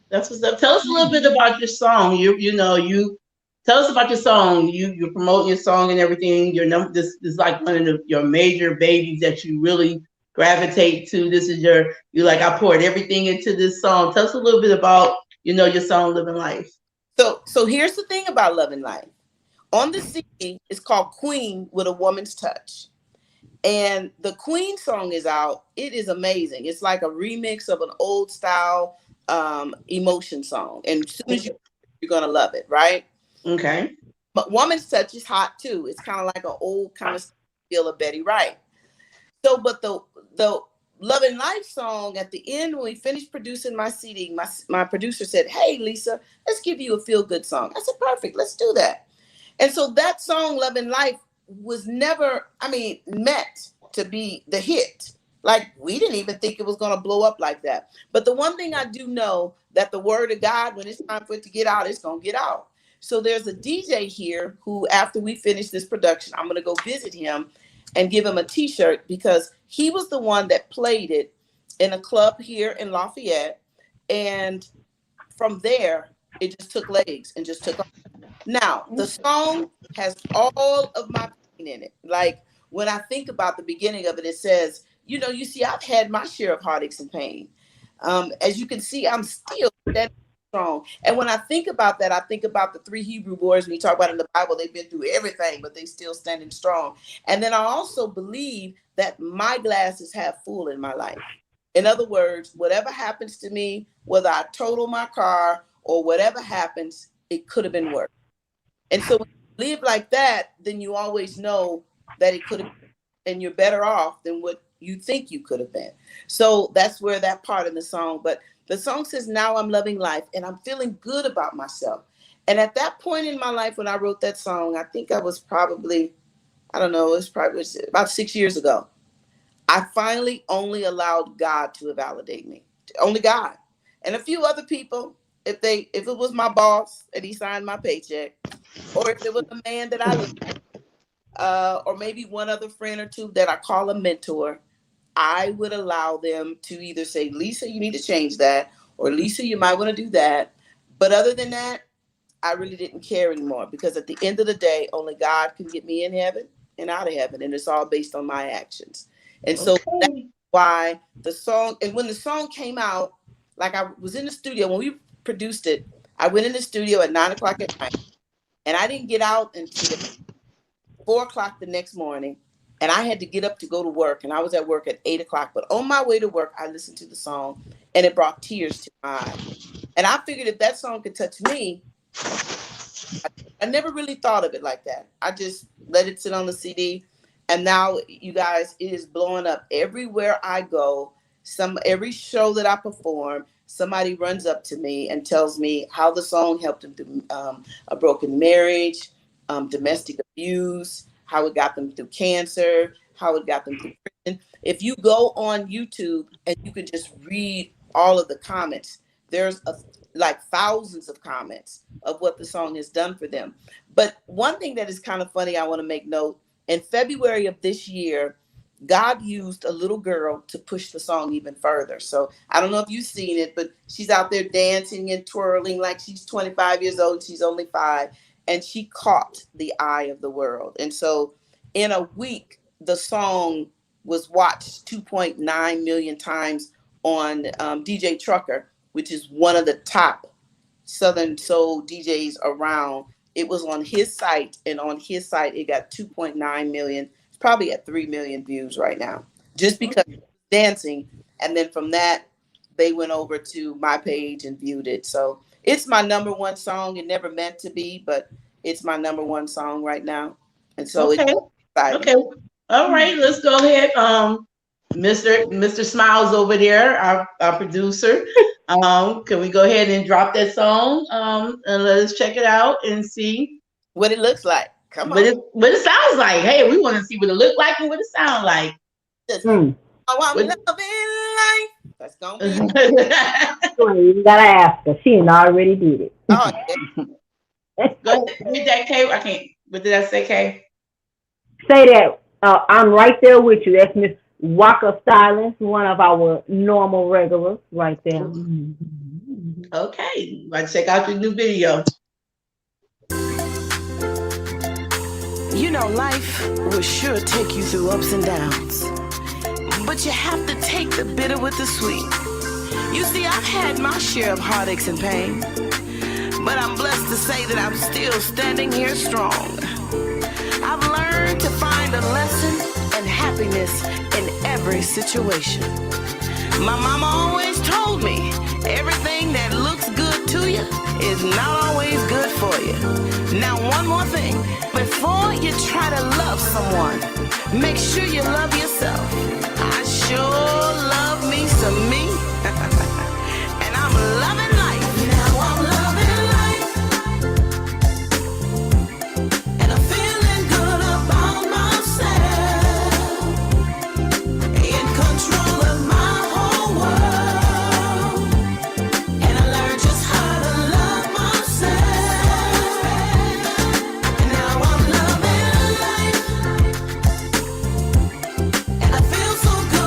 That's what's up. Tell us a little bit about your song. You tell us about your song. You're promoting your song and everything. This is like one of your major babies that you really gravitate to. This is I poured everything into this song. Tell us a little bit about, your song Living Life. So here's the thing about Loving Life. On the CD, it's called Queen with a Woman's Touch. And the Queen song is out. It is amazing. It's like a remix of an old style emotion song. And as soon as you're going to love it, right? Okay. But Woman's Touch is hot too. It's kind of like an old kind of feel of Betty Wright. So, but the Loving Life song at the end, when we finished producing my CD, my producer said, hey, Lisa, let's give you a feel-good song. I said, perfect, let's do that. And so that song, Loving Life, was never, meant to be the hit. Like, we didn't even think it was going to blow up like that. But the one thing I do know, that the word of God, when it's time for it to get out, it's going to get out. So there's a DJ here who, after we finish this production, I'm going to go visit him and give him a t-shirt, because he was the one that played it in a club here in Lafayette. And from there, it just took legs and just took off. Now, the song has all of my pain in it. Like, when I think about the beginning of it, it says, you see, I've had my share of heartaches and pain. As you can see, I'm still standing strong. And when I think about that, I think about the 3 Hebrew boys. When you talk about in the Bible, they've been through everything, but they still standing strong. And then I also believe that my glass is half full in my life. In other words, whatever happens to me, whether I total my car or whatever happens, it could have been worse. And so when you live like that, then you always know that it could have, and you're better off than what you think you could have been. So that's where that part in the song, but the song says, now I'm loving life and I'm feeling good about myself. And at that point in my life, when I wrote that song, I think I was probably, I don't know, it was about 6 years ago. I finally only allowed God to validate me, only God, and a few other people. If it was my boss and he signed my paycheck, or if it was a man that I loved, or maybe one other friend or two that I call a mentor, I would allow them to either say, Lisa, you need to change that, or Lisa, you might want to do that. But other than that, I really didn't care anymore, because at the end of the day, only God can get me in heaven and out of heaven, and it's all based on my actions. And so that's why the song, and when the song came out, like I was in the studio, when we produced it, I went in the studio at 9:00 at night, and I didn't get out until 4:00 the next morning, and I had to get up to go to work, and I was at work at 8:00. But on my way to work, I listened to the song, and it brought tears to my eyes. And I figured if that song could touch me, I never really thought of it like that. I just let it sit on the CD. And now, you guys, it is blowing up everywhere I go. Every show that I perform, somebody runs up to me and tells me how the song helped them through a broken marriage, domestic abuse, how it got them through cancer, how it got them through prison. If you go on YouTube and you can just read all of the comments, there's like thousands of comments of what the song has done for them. But one thing that is kind of funny, I want to make note. In February of this year, God used a little girl to push the song even further. So I don't know if you've seen it, but she's out there dancing and twirling like she's 25 years old. She's only 5. And she caught the eye of the world. And so in a week, the song was watched 2.9 million times on DJ Trucker, which is one of the top Southern soul DJs around. It was on his site, and on his site, it got 2.9 million. It's probably at 3 million views right now, just because dancing. And then from that, they went over to my page and viewed it. So it's my number one song. It never meant to be, but it's my number one song right now. And so it's exciting. Okay. All right, let's go ahead. Mr. Smiles over there, our producer. Can we go ahead and drop that song? And let us check it out and see what it looks like. Come on. What it sounds like. Hey, we want to see what it look like and what it sound like. Oh, I'm loving life. That's gonna be. You gotta ask her. She already did it. Oh, yeah. Go ahead. Read that, Kay. I can't. What did I say, Kay? Say that. I'm right there with you. That's Miss Walker Stylings, one of our normal regulars, right there. Okay, let's check out your new video. You know, life will sure take you through ups and downs, but you have to take the bitter with the sweet. You see, I've had my share of heartaches and pain, but I'm blessed to say that I'm still standing here strong. I've learned to find a lesson and happiness in every situation. My mama always told me, everything that looks good to you is not always good for you. Now, one more thing. Before you try to love someone, make sure you love yourself. I sure love me some me. And I'm loving life. Now I'm loving life. And I'm feeling good about myself. In control of my whole world. And I learned just how to love myself. And now I'm loving life. And I feel so good.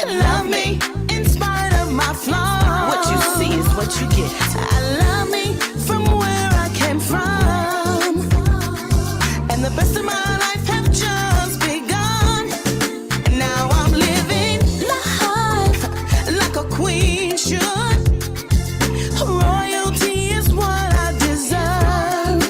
but love me in spite of my flaws. What you see is what you get. I love me from where I came from, and the best of my life have just begun. Now I'm living life like a queen should. Royalty is what I deserve.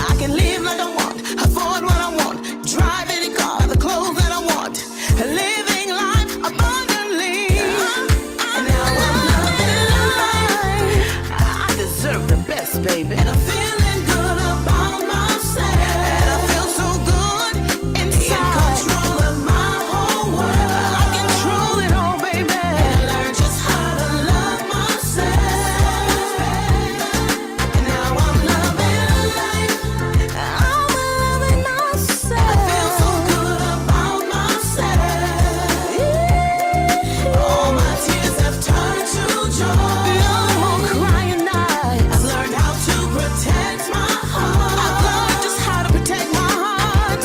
I can live like I want, afford what I want, drive any car, the clothes that I want, living life abundantly. And now I'm loving life. I deserve the best, baby. And I'm feeling good about myself. And I feel so good inside. In control of my whole world. I control it all, baby. And learn just how to love myself. And now I'm loving life. I'm loving myself. I feel so good about myself. All my tears have turned to joy. No more crying nights. I've learned how to protect my heart. I've learned just how to protect my heart.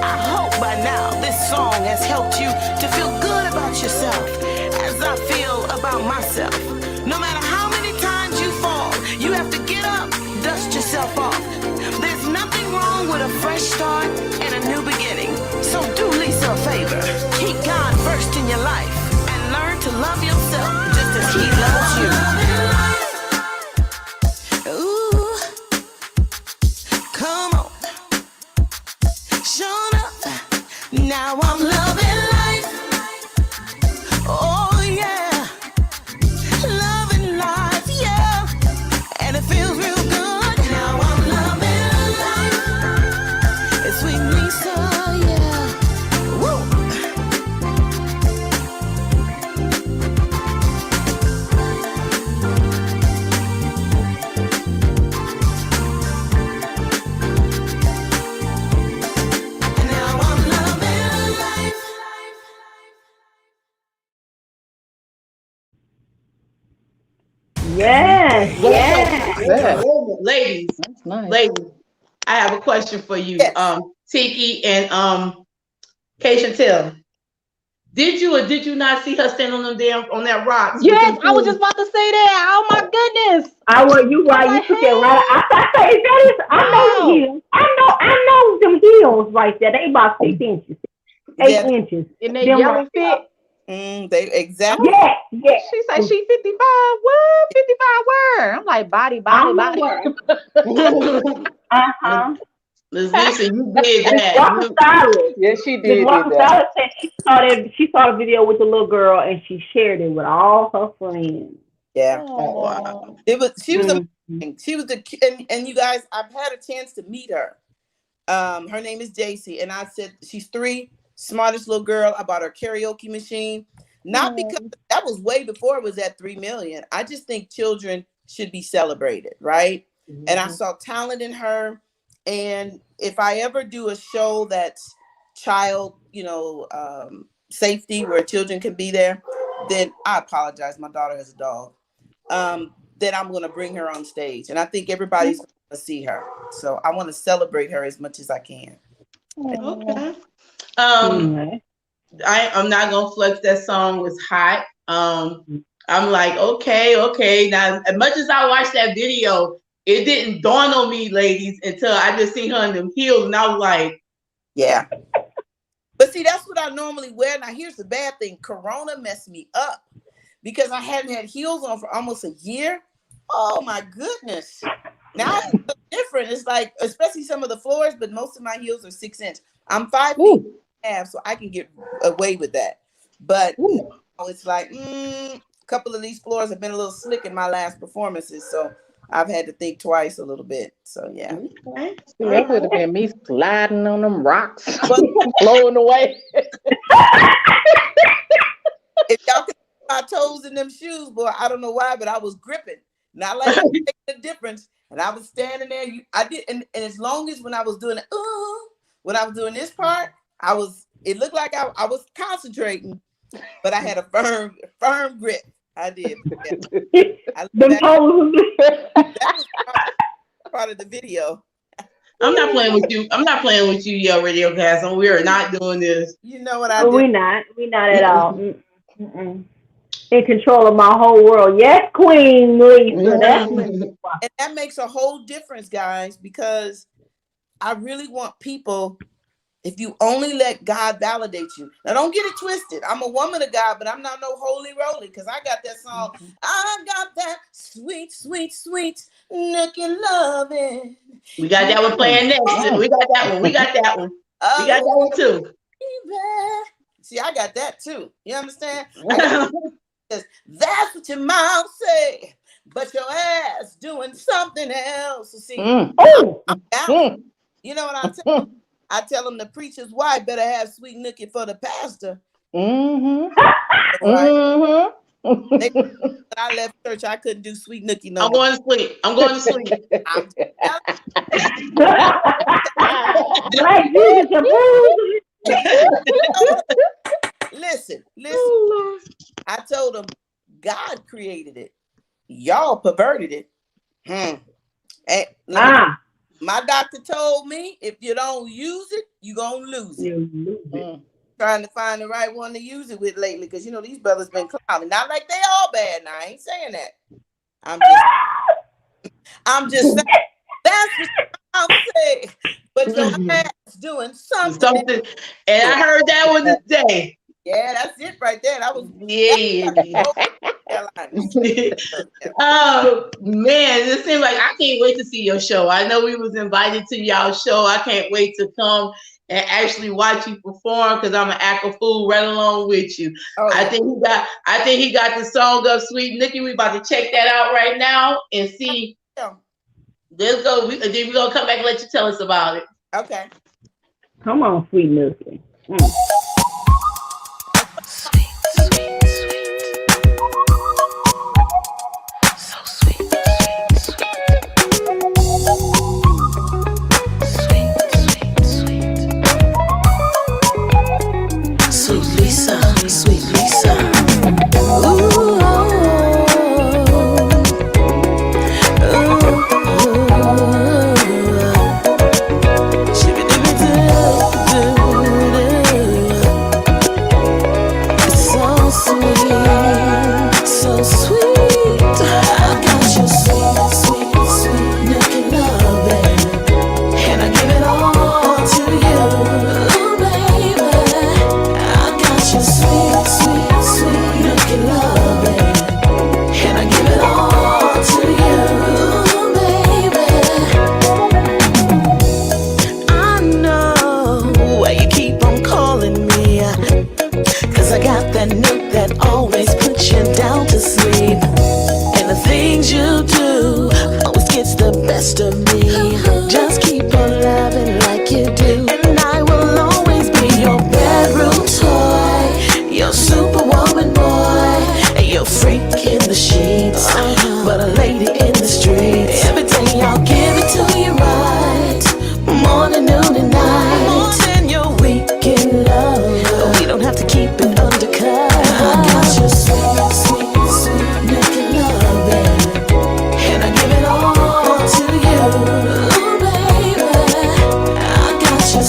I hope by now this song has helped you to feel good about yourself, as I feel about myself. No matter how many times you fall, you have to get up, dust yourself off. There's nothing wrong with a fresh start and a new beginning. So do Lisa a favor. Keep God first in your life and learn to love yourself just as He loves you. Ooh, come on, show up. Now I'm loving life. Oh yeah, loving life, yeah. And it feels real good. Now I'm loving life. It's sweet Lisa, yeah. Woo. Now I'm loving life. Yes, yes. Yeah. Ladies, That's nice. ladies, I have a question for you, Yes. Tiki and Keisha Till. Did you or did you not see her stand on that rock? with Yes, them I was shoes? just about to say that. Oh my goodness. I want you right. You Like, took it right. That is. I know the heels. I know them heels right there. They about 6 inches, 8 inches. In that Them yellow right fit. They exactly. Yeah, yeah. She said she 55. What? 55 where? I'm like body. Uh-huh. Miss Lisa, you did Miss that. Walker Stylist. Yes, she Miss did Walker that. Stylist said she saw the video with the little girl and she shared it with all her friends. Yeah. Oh, wow. She was Mhm. amazing. She was and you guys, I've had a chance to meet her. Her name is JC, and I said she's 3, smartest little girl. I bought her karaoke machine, not because that was way before it was at 3 million. I just think children should be celebrated, right? And I saw talent in her. And if I ever do a show that's child, safety where children can be there, then I apologize. My daughter has a dog. Then I'm going to bring her on stage, and I think everybody's going to see her. So I want to celebrate her as much as I can. Okay. Mhm. I'm not gonna flex. That song was hot. I'm like, okay. Now, as much as I watched that video, it didn't dawn on me, ladies, until I just seen her in them heels, and I was like, yeah. But see, that's what I normally wear. Now, here's the bad thing: Corona messed me up because I hadn't had heels on for almost a year. Oh my goodness! Now it's different. It's like, especially some of the floors, but most of my heels are 6 inch. I'm 5 feet and a half, so I can get away with that. But it's like a couple of these floors have been a little slick in my last performances, so I've had to think twice a little bit. So yeah. okay. That would have been me sliding on them rocks, blowing away. If y'all can see my toes in them shoes, boy, I don't know why, but I was gripping. Not like I was making a difference. And I was standing there. I did, and as long as when I was doing it, when I was doing this part, it looked like I was concentrating, but I had a firm grip. I did. Yeah. The pose. That was part of the video. I'm not playing with you. I'm not playing with you, Yale Radio Cast. And we are not doing this. You know what I Oh, do? we're not at all. Mm-mm. In control of my whole world. Yes, Queen Lisa. That's And that makes a whole difference, guys, because I really want people, if you only let God validate you. Now, don't get it twisted. I'm a woman of God, but I'm not no holy roly, because I got that song. I got that sweet, sweet, sweet nookie loving. We got that one playing next. We got that one. We got that one. We got that one too. Baby. See, I got that too. You understand? That's what your mouth say, but your ass doing something else. So see, you know what I tell them? I tell them the preacher's wife better have sweet nookie for the pastor. Right? When I left church, I couldn't do sweet nookie no more. I'm going to sleep. Like Jesus approved. Listen. I told them God created it. Y'all perverted it. And my doctor told me if you don't use it, you're going to lose it. Trying to find the right one to use it with lately, because you know these brothers been clowning. Not like they all bad now. I ain't saying that. I'm just saying that's what I'm saying. But your ass doing something. And I heard that one today. Yeah, that's it right there. That was Oh man, it seems like I can't wait to see your show. I know we was invited to y'all show. I can't wait to come and actually watch you perform, because I'm gonna act a fool right along with you. I think he got the song of Sweet Nookie. We about to check that out right now and see. Let's go. Then we're gonna come back and let you tell us about it. Okay. Come on, Sweet Nookie. Sweet Lisa. Ooh, so sweet, so sweet. I got your sweet, sweet, sweet nookie loving, and I give it all to you. Ooh, baby, I got your sweet, sweet, sweet nookie loving, and I give it all to you. Ooh, baby, I know why you keep on calling me, 'cause I got that note that always puts you down to sleep. And the things you do always gets the best of me. Just keep on loving like you do, and I will always be your bedroom toy, your superwoman boy, your freak in the sheets, but a lady in the streets. Every day I'll give it to you right, morning, noon, and night. More than your weekend love, we don't have to keep it undercut. I got your sweet, sweet, sweet nookie loving, and I give it all to you. Ooh, baby, I got your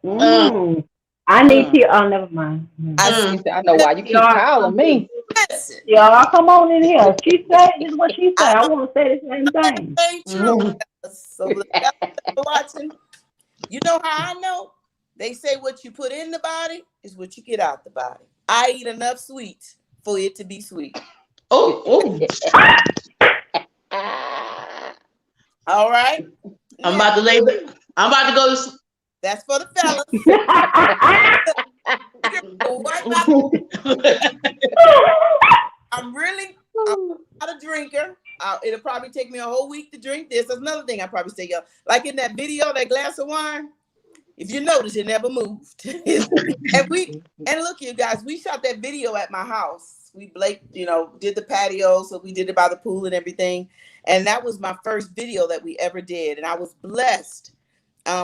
I need to. Oh, never mind. She said, I know why you keep calling me. Listen, Y'all, come on in here. She said, this is what she said. I want to say the same thing. ain't true. So the fellas that are watching, you know how I know? They say what you put in the body is what you get out the body. I eat enough sweets for it to be sweet. Oh. All right. I'm about to label. I'm about to go to. That's for the fellas. I'm not a drinker. It'll probably take me a whole week to drink this. That's another thing I probably say, y'all. Like in that video, that glass of wine. If you notice, it never moved. and look, you guys, we shot that video at my house. We did the patio, so we did it by the pool and everything. And that was my first video that we ever did, and I was blessed.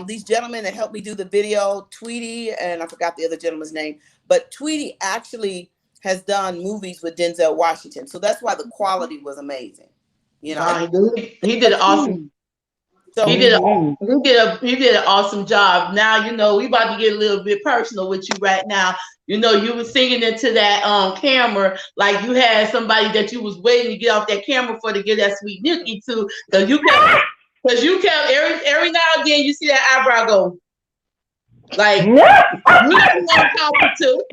These gentlemen that helped me do the video, Tweety, and I forgot the other gentleman's name, but Tweety actually has done movies with Denzel Washington, so that's why the quality was amazing. You know, he did awesome. So he did an awesome job. Now, you know, we about to get a little bit personal with you right now. You know, you were singing into that camera like you had somebody that you was waiting to get off that camera for to get that sweet nookie to, because you kept every now and then you see that eyebrow go like you know who I'm talking to.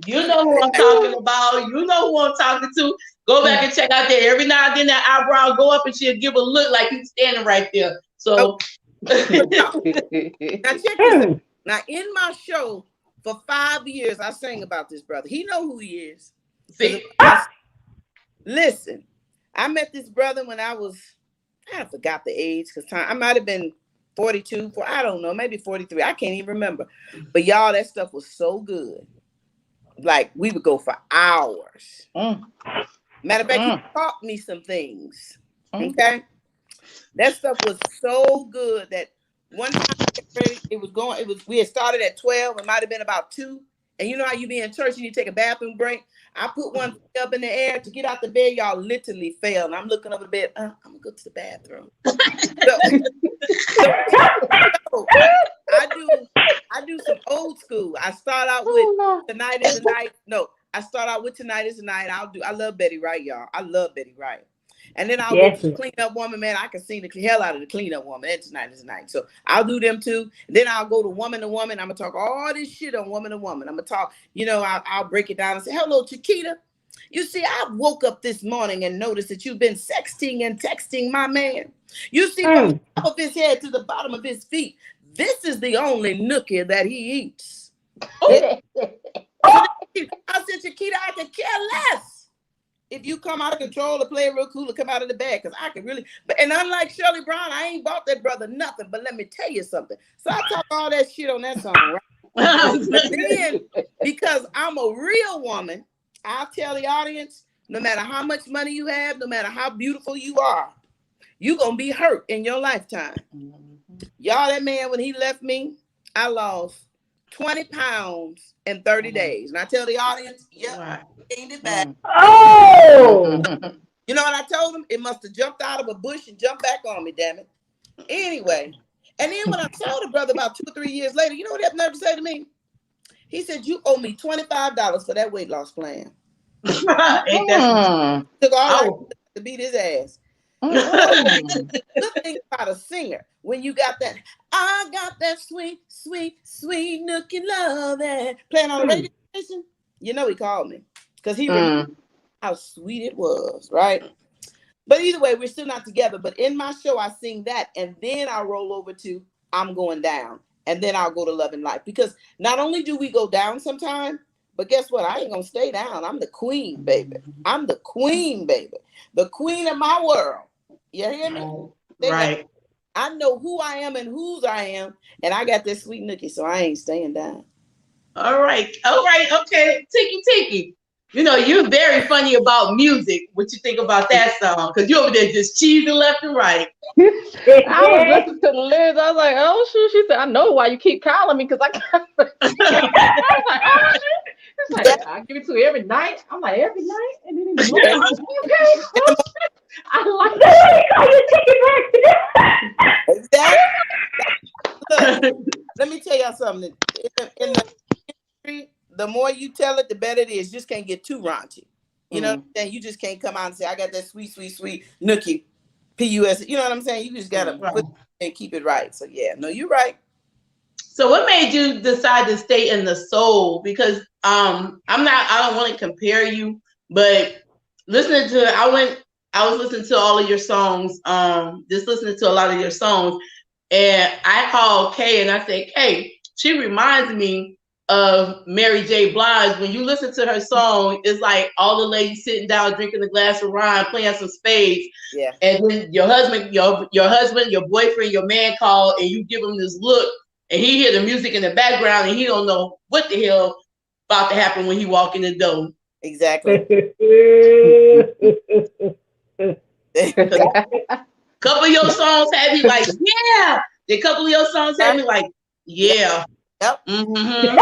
You know who I'm talking about. You know who I'm talking to. Go back and check out there. Every now and then that eyebrow go up and she'll give a look like he's standing right there. So now check this out. Now in my show for 5 years, I sang about this brother. He know who he is. See, listen, I met this brother when I forgot the age because I might have been 42, I don't know, maybe 43. I can't even remember. But y'all, that stuff was so good. Like we would go for hours. Matter of fact, he taught me some things. Okay. That stuff was so good that one time we had started at 12, it might have been about 2. And you know how you be in church and you take a bathroom break? I put one up in the air to get out the bed, y'all literally fell. And I'm looking over the bed, I'm gonna go to the bathroom. So I do some old school. I start out with Tonight is the Night. No, I start out with Tonight is the Night. I love Betty Wright, y'all. I love Betty Wright. And then I'll go to the Clean Up Woman, man. I can sing the hell out of the Clean Up Woman. And Tonight is the Night. So I'll do them too. And then I'll go to Woman to Woman. I'm going to talk all this shit on Woman to Woman. I'm going to talk, I'll break it down and say, hello, Chiquita. You see, I woke up this morning and noticed that you've been sexting and texting my man. You see, from the top of his head to the bottom of his feet, this is the only nookie that he eats. I said, Chiquita, I could care less. If you come out of control or play real cool or come out of the bag, because I can really, and unlike Shirley Brown, I ain't bought that brother nothing, but let me tell you something. So I talk all that shit on that song, right? But then, because I'm a real woman, I'll tell the audience, no matter how much money you have, no matter how beautiful you are, you're going to be hurt in your lifetime. Y'all, that man, when he left me, I lost 20 pounds in 30 days. And I tell the audience, gained it back. Oh! You know what I told him? It must have jumped out of a bush and jumped back on me, damn it. Anyway, and then when I saw the brother about 2 or 3 years later, you know what he had nerve to say to me? He said, you owe me $25 for that weight loss plan. Took all that to beat his ass. Good thing about a singer, when you got that, I got that sweet, sweet, sweet nookie love and playing on the radio station, you know he called me because he remembered how sweet it was, right? But either way, we're still not together. But in my show, I sing that, and then I'll roll over to I'm Going Down, and then I'll go to Love and Life. Because not only do we go down sometime, but guess what? I ain't gonna stay down. I'm the queen, baby. I'm the queen, baby. The queen of my world. You hear me? Right. I know who I am and whose I am, and I got this sweet nookie, so I ain't staying down. All right. Okay. Tiki. You know, you're very funny about music. What you think about that song? Because you're over there just cheesing left and right. I was listening to the lyrics. I was like, oh, shoot. She said, I know why you keep calling me because I was like, oh, shit. It's like, I give it to her every night. I'm like, every night? And then in the morning, I'm like, okay. I like that. Look, let me tell y'all something. in the industry, the more you tell it, the better it is. You just can't get too raunchy. You know what I'm saying? You just can't come out and say, I got that sweet, sweet, sweet nookie, PUS. You know what I'm saying? You just gotta put and keep it right. So yeah, no, you're right. So what made you decide to stay in the soul? Because I don't want to compare you, but I was listening to all of your songs, just listening to a lot of your songs, and I called Kay and I said, Kay, she reminds me of Mary J. Blige. When you listen to her song, it's like all the ladies sitting down drinking a glass of wine, playing some spades. Yeah. And then your husband, your boyfriend, your man called, and you give him this look, and he hear the music in the background, and he don't know what the hell about to happen when he walk in the door. Exactly. Couple of your songs had me like, yeah. A couple of your songs had me like, yeah. Yep. Mm-hmm.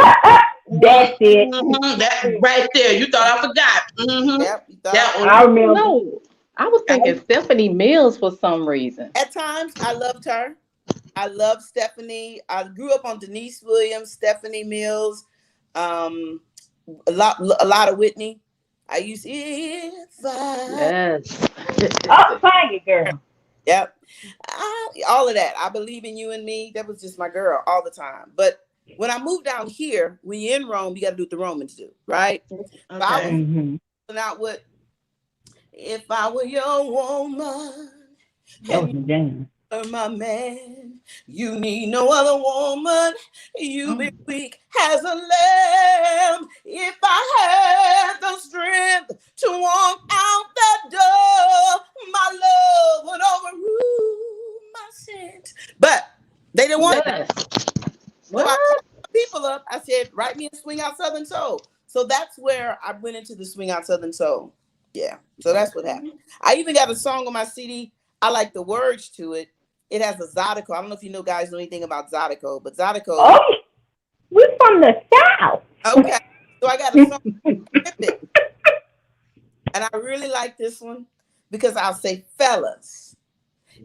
That's it. Mm-hmm. That right there. You thought I forgot. Mm-hmm. Yep. That one. I remember. No, I was thinking Stephanie Mills for some reason. At times, I loved her. I love Stephanie. I grew up on Denise Williams, Stephanie Mills, a lot of Whitney. I used if I. Yes. Oh, sing it, girl. Yep. All of that. I believe in you and me. That was just my girl all the time. But when I moved down here, when you're in Rome, you got to do what the Romans do, right? Okay. So I was filling out what if I were your woman. That was the jam. My man, you need no other woman. You be weak as a lamb. If I had the strength to walk out that door, my love would overrule my sins. But they didn't want that. So I called people up. I said, write me a Swing Out Southern Soul. So that's where I went into the Swing Out Southern Soul. Yeah. So that's what happened. I even got a song on my CD. I like the words to it. It has a Zydeco. I don't know if you guys know anything about Zydeco, but Zydeco. Oh, we're from the South. Okay. So I got a song. And I really like this one because I'll say, fellas,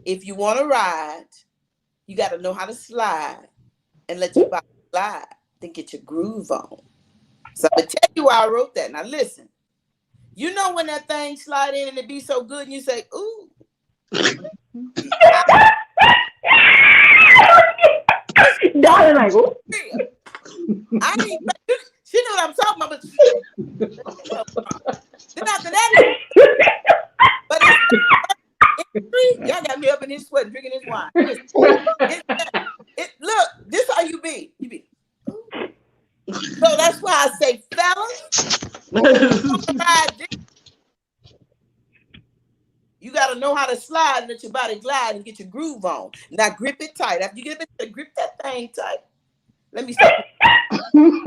if you want to ride, you got to know how to slide and let your body slide. Then get your groove on. So I'm going to tell you why I wrote that. Now listen. You know when that thing slide in and it be so good and you say, ooh. Darling, like, ooh. I ain't, she know what I'm talking about. But then after that, but y'all got me up in his sweat drinking his wine. Look, this how you be. You be. So that's why I say, fellas, you got to know how to slide and let your body glide and get your groove on. Now grip it tight. After you get it, grip that thing tight. Let me stop. Let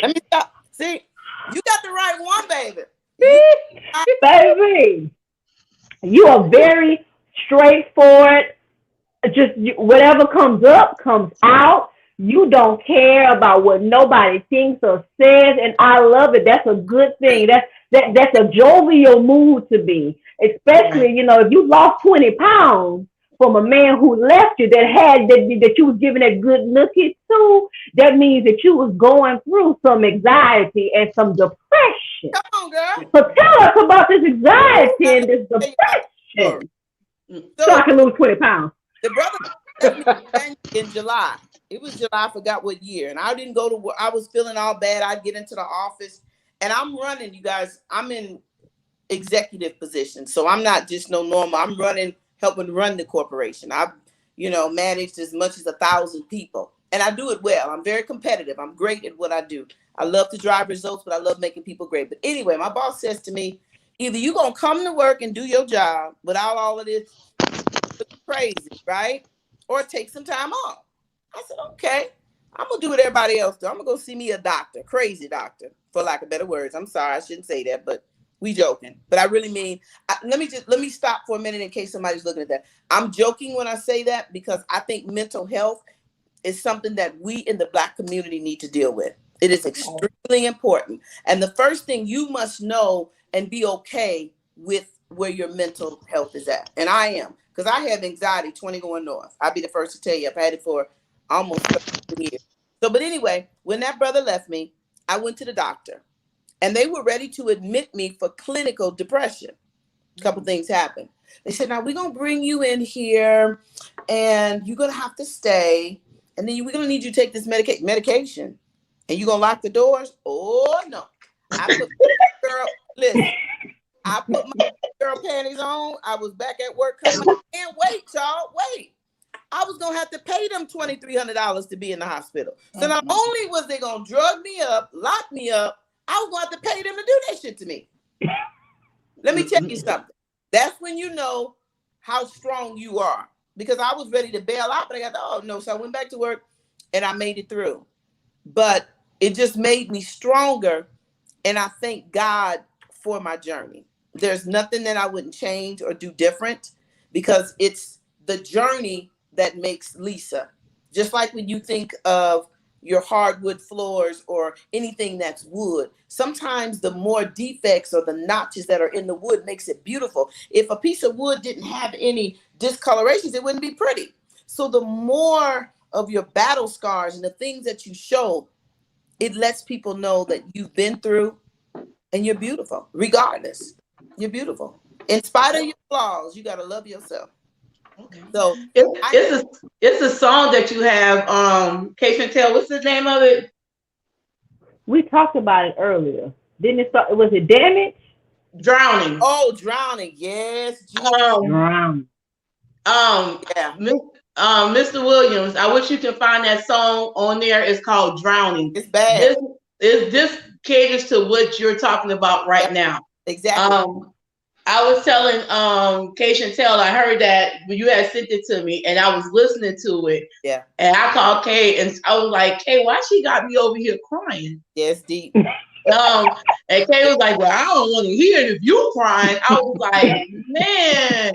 me stop. See, you got the right one, baby. Baby, you are very straightforward. Just whatever comes up, comes out. You don't care about what nobody thinks or says, and I love it. That's a good thing. That's a jovial mood to be, especially if you lost 20 pounds from a man who left you that you was giving that good look at too. That means that you was going through some anxiety and some depression. Come on, girl. So tell us about this anxiety and this depression, so I can lose 20 pounds. The brother in July. It was July, I forgot what year. And I didn't go to work. I was feeling all bad. I'd get into the office and I'm running, you guys. I'm in executive position. So I'm not just no normal. I'm running, helping run the corporation. I've, managed as much as 1,000 people and I do it well. I'm very competitive. I'm great at what I do. I love to drive results, but I love making people great. But anyway, my boss says to me, either you're going to come to work and do your job without all of this crazy, right? Or take some time off. I said, okay, I'm going to do what everybody else do. I'm going to go see me a doctor, crazy doctor, for lack of better words. I'm sorry, I shouldn't say that, but we joking. But I really mean, let me stop for a minute in case somebody's looking at that. I'm joking when I say that because I think mental health is something that we in the Black community need to deal with. It is extremely important. And the first thing you must know and be okay with where your mental health is at. And I am, because I have anxiety 20 going north. I'll be the first to tell you, I've had it for almost 30 years. years. So, but anyway, when that brother left me, I went to the doctor, and they were ready to admit me for clinical depression. A couple things happened. They said, now we're going to bring you in here, and you're going to have to stay, and then we're going to need you to take this medication, and you're going to lock the doors? Oh, no. I put my girl panties on. I was back at work. And wait, y'all, wait. I was going to have to pay them $2,300 to be in the hospital. So not only was they going to drug me up, lock me up, I was going to have to pay them to do that shit to me. Let me tell you something. That's when you know how strong you are. Because I was ready to bail out, but I got oh no. So I went back to work and I made it through. But it just made me stronger. And I thank God for my journey. There's nothing that I wouldn't change or do different, because it's the journey that makes LYSA. Just like when you think of your hardwood floors or anything that's wood, sometimes the more defects or the notches that are in the wood makes it beautiful. If a piece of wood didn't have any discolorations, it wouldn't be pretty. So the more of your battle scars and the things that you show, it lets people know that you've been through and you're beautiful. Regardless, you're beautiful. In spite of your flaws, you got to love yourself. Okay. So it's a song that you have, K Chantel, what's the name of it? We talked about it earlier. Didn't it start? Was it Damage? Drowning. Oh, Drowning. Yes. Drowning. Yeah. Mr. Williams, I wish you could find that song on there. It's called Drowning. It's bad. This caters to what you're talking about right now. Exactly. I was telling K Chantel, I heard that when you had sent it to me, and I was listening to it. Yeah. And I called Kay, and I was like, Kay, why she got me over here crying? Yes, deep. And Kay was like, well, I don't want to hear it if you crying. I was like, man,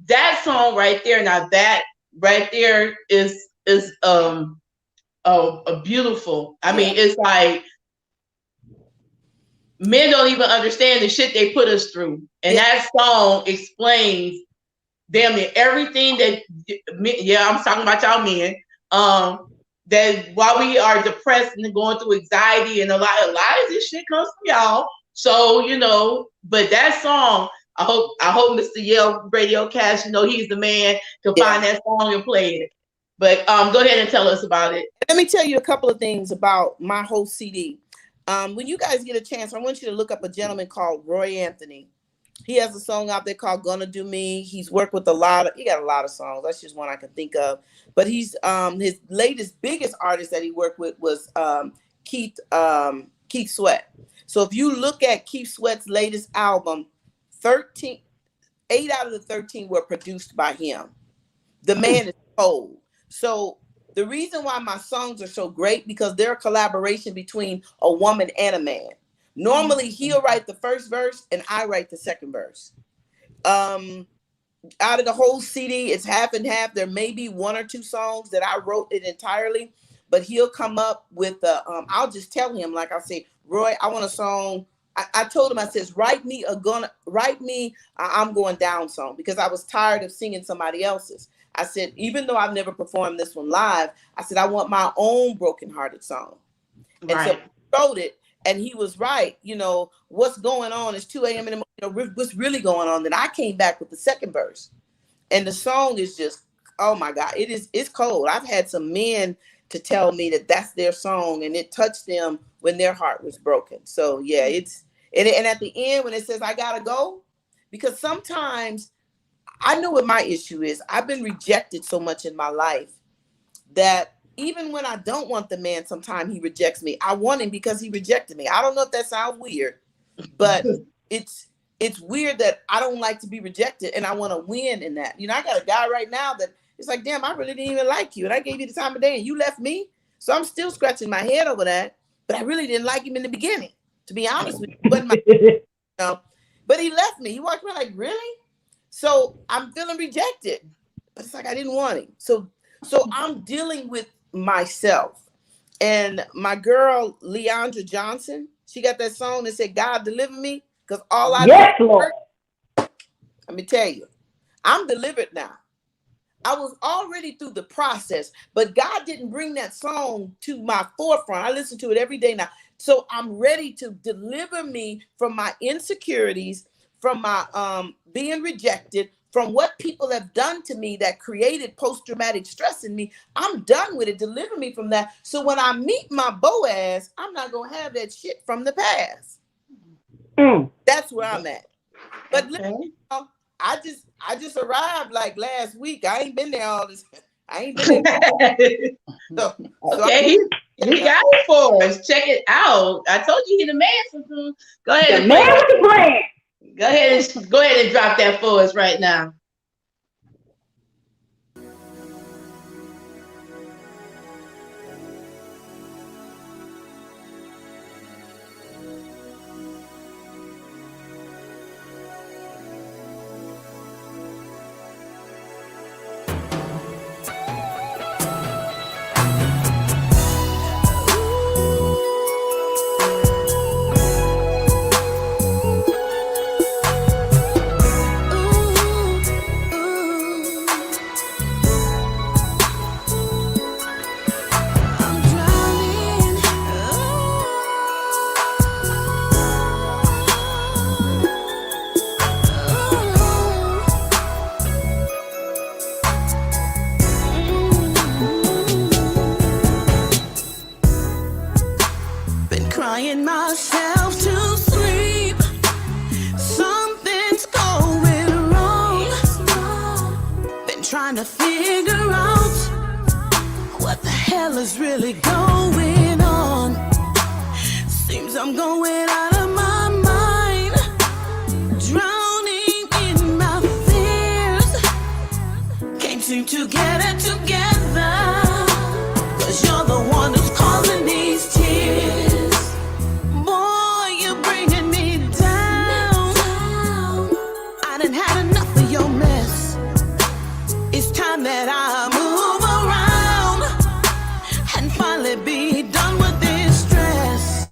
that song right there, now that right there is a beautiful. I mean, it's like men don't even understand the shit they put us through. And that song explains damn near everything that, I'm talking about y'all men, that while we are depressed and going through anxiety and a lot of this shit comes from y'all. So, but that song, I hope Mr. Yale Radio Cash, he's the man to find that song and play it. But go ahead and tell us about it. Let me tell you a couple of things about my whole CD. When you guys get a chance, I want you to look up a gentleman called Roy Anthony. He has a song out there called Gonna Do Me. He's worked with he got a lot of songs. That's just one I can think of. But he's his biggest artist that he worked with was Keith Sweat. So if you look at Keith Sweat's latest album, 8 out of the 13 were produced by him. The man is cold. So the reason why my songs are so great, because they're a collaboration between a woman and a man. Normally he'll write the first verse and I write the second verse. Out of the whole CD, it's half and half. There may be one or two songs that I wrote it entirely, but he'll come up with I'll just tell him, like I'll say, Roy, I want a song. I told him, I says, write me I'm Going Down song, because I was tired of singing somebody else's. I said, even though I've never performed this one live, I said, I want my own brokenhearted song. And so I wrote it, and he was right. What's going on? It's 2 a.m. in the morning. What's really going on? Then I came back with the second verse. And the song is just, oh my God, it's cold. I've had some men to tell me that that's their song and it touched them when their heart was broken. So yeah, and at the end when it says, I gotta go, because sometimes I know what my issue is. I've been rejected so much in my life that even when I don't want the man, sometimes he rejects me. I want him because he rejected me. I don't know if that sounds weird, but it's weird that I don't like to be rejected and I want to win in that. I got a guy right now that it's like, damn, I really didn't even like you. And I gave you the time of day and you left me. So I'm still scratching my head over that, but I really didn't like him in the beginning, to be honest with you. But he left me. He walked around like, really? So I'm feeling rejected, but it's like, I didn't want him. So I'm dealing with myself. And my girl, Leandra Johnson, she got that song that said, God deliver me. Because all I Lord. Let me tell you, I'm delivered now. I was already through the process, but God didn't bring that song to my forefront. I listen to it every day now. So I'm ready to deliver me from my insecurities, from my being rejected, from what people have done to me that created post-traumatic stress in me. I'm done with it. Deliver me from that. So when I meet my Boaz, I'm not going to have that shit from the past. That's where I'm at. But listen, I just arrived like last week. I ain't been there all this. I ain't been there. Okay, he got it for us. Check it out. I told you he the man for some. Go ahead. The man with the plan. Go ahead and drop that for us right now. Crying myself to sleep. Something's going wrong. Been trying to figure out what the hell is really going on. Seems I'm going out of my mind, drowning in my fears. Can't seem to get it together, 'cause you're the one who's causing these tears. That I move around and finally be done with this stress.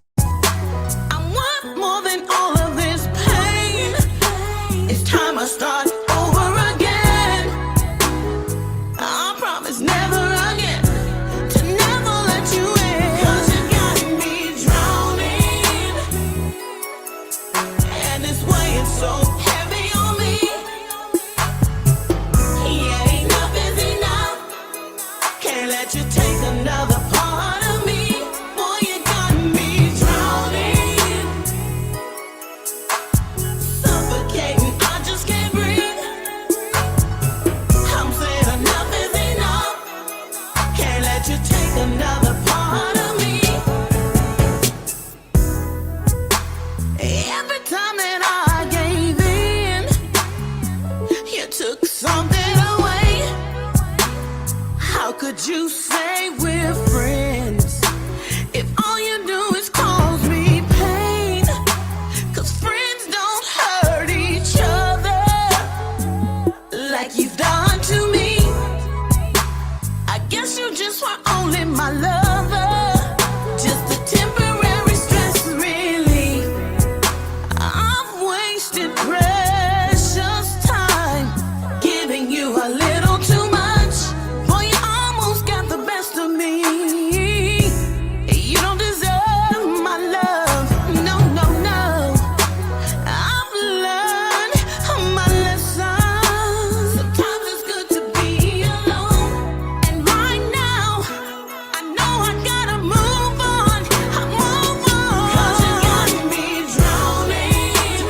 I want more than all of this pain. It's time I start over again. I promise never again to never let you in. 'Cause you got me drowning, and it's weighing so heavy on me. Let you take another part of me. Boy, you got me drowning, suffocating, I just can't breathe. I'm saying enough is enough. Can't let you take another part of me. Every time that I gave in, you took something away. How could you say we're friends if all you do is cause me pain? 'Cause friends don't hurt each other like you've done to me. I guess you just were only my lover, just a temporary stress relief. I've wasted precious time giving you a little too much. Boy, you almost got the best of me. You don't deserve my love. No, no, no. I've learned my lesson. Sometimes it's good to be alone. And right now, I know I gotta move on. I move on. 'Cause you got me drowning,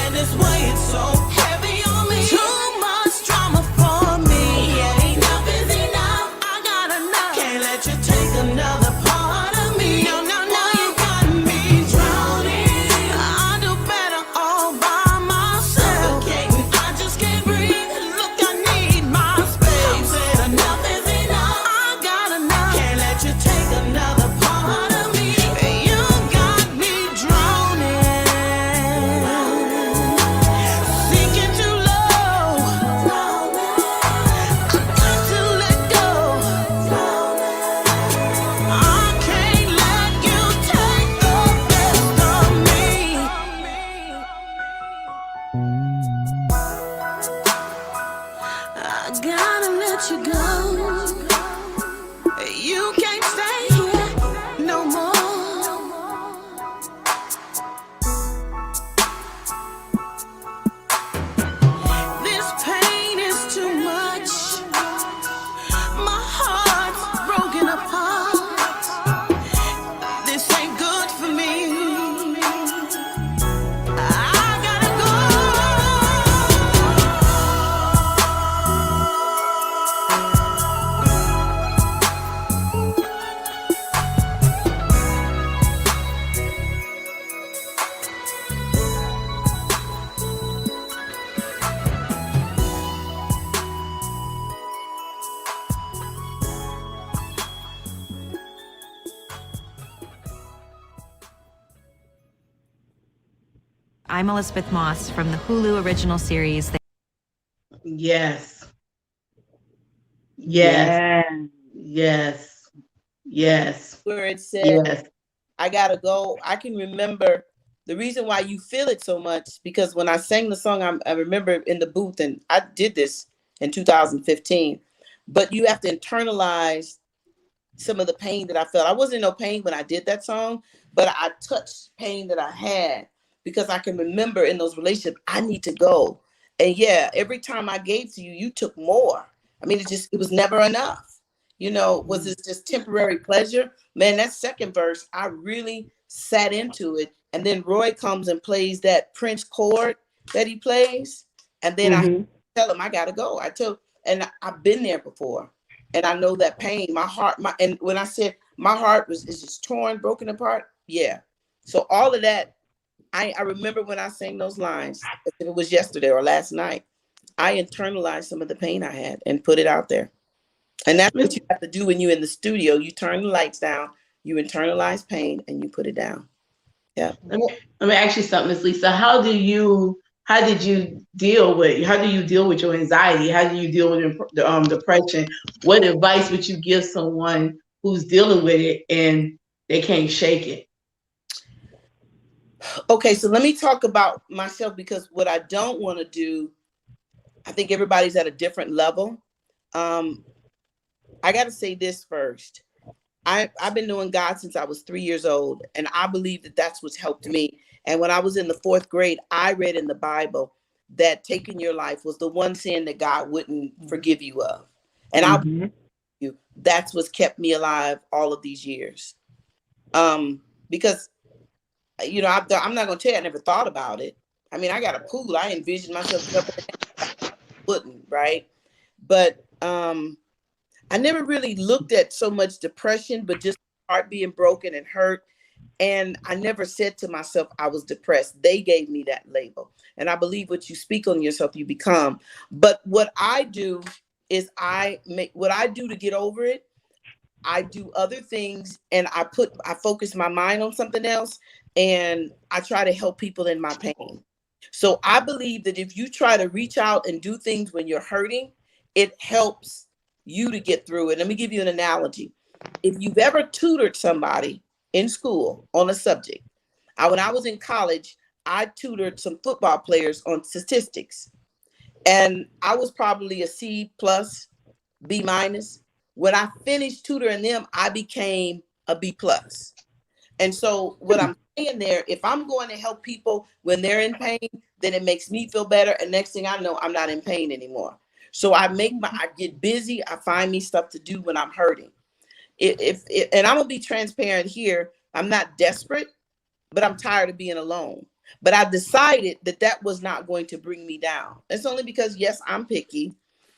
and it's weighing so heavy on me. Too much drama for me. Yeah, enough is enough. I got enough. Can't let you take another part of me. No, no, no. You got me drowning. I do better all by myself. Suffocating, I just can't breathe. Look, I need my space. I'm saying enough is enough. I got enough. Can't let you take another part of me. You got me drowning, sinking too low. I got to let go. I You can't stay here no more. This pain is too much. My heart's broken apart. This ain't good for me. I gotta I'm Elizabeth Moss from the Hulu original series. Yes. Yes. Yeah. Yes. Yes. Where it said, Yes. I gotta go. I can remember the reason why you feel it so much, because when I sang the song, I remember in the booth, and I did this in 2015, but you have to internalize some of the pain that I felt. I wasn't in no pain when I did that song, but I touched pain that I had because I can remember in those relationships, I need to go. And yeah, every time I gave to you, you took more. I mean, it was never enough. You know, was this just temporary pleasure? Man, that second verse, I really sat into it. And then Roy comes and plays that Prince chord that he plays. And then I tell him, I gotta go. And I've been there before. And I know that pain, my heart, and when I said my heart is just torn, broken apart. Yeah. So all of that, I remember when I sang those lines, if it was yesterday or last night, I internalized some of the pain I had and put it out there. And that's what you have to do when you're in the studio. You turn the lights down, you internalize pain, and you put it down. Yeah. Let me ask you something, Miss Lisa. How do you deal with your anxiety? How do you deal with depression? What advice would you give someone who's dealing with it and they can't shake it? Okay, so let me talk about myself, because what I don't want to do, I think everybody's at a different level. I got to say this first. I've been knowing God since I was 3 years old, and I believe that that's what's helped me. And when I was in the 4th grade, I read in the Bible that taking your life was the one sin that God wouldn't forgive you of. And I'll you, that's what's kept me alive all of these years. Because, you know, I'm not going to tell you I never thought about it. I mean, I got a pool. I envisioned myself wouldn't, right? But I never really looked at so much depression, but just heart being broken and hurt. And I never said to myself I was depressed. They gave me that label. And I believe what you speak on yourself, you become. But what I do is what I do to get over it, I do other things, and I focus my mind on something else, and I try to help people in my pain. So I believe that if you try to reach out and do things when you're hurting, it helps you to get through it. Let me give you an analogy. If you've ever tutored somebody in school on a subject, when I was in college, I tutored some football players on statistics, and I was probably a C+, B-. When I finished tutoring them, I became a B+. And so what I'm saying there, if I'm going to help people when they're in pain, then it makes me feel better. And next thing I know, I'm not in pain anymore. So I get busy. I find me stuff to do when I'm hurting. And I'm gonna be transparent here. I'm not desperate, but I'm tired of being alone. But I decided that was not going to bring me down. It's only because, yes, I'm picky.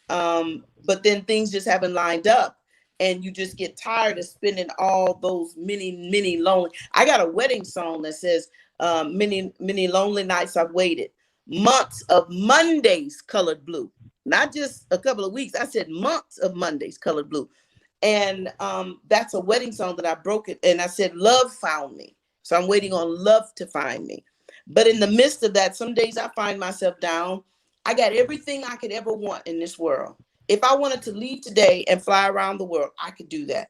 But then things just haven't lined up. And you just get tired of spending all those many lonely. I got a wedding song that says, many lonely nights I've waited. Months of Mondays colored blue. Not just a couple of weeks. I said months of Mondays colored blue. And that's a wedding song that I broke it. And I said, love found me. So I'm waiting on love to find me. But in the midst of that, some days I find myself down. I got everything I could ever want in this world. If I wanted to leave today and fly around the world, I could do that.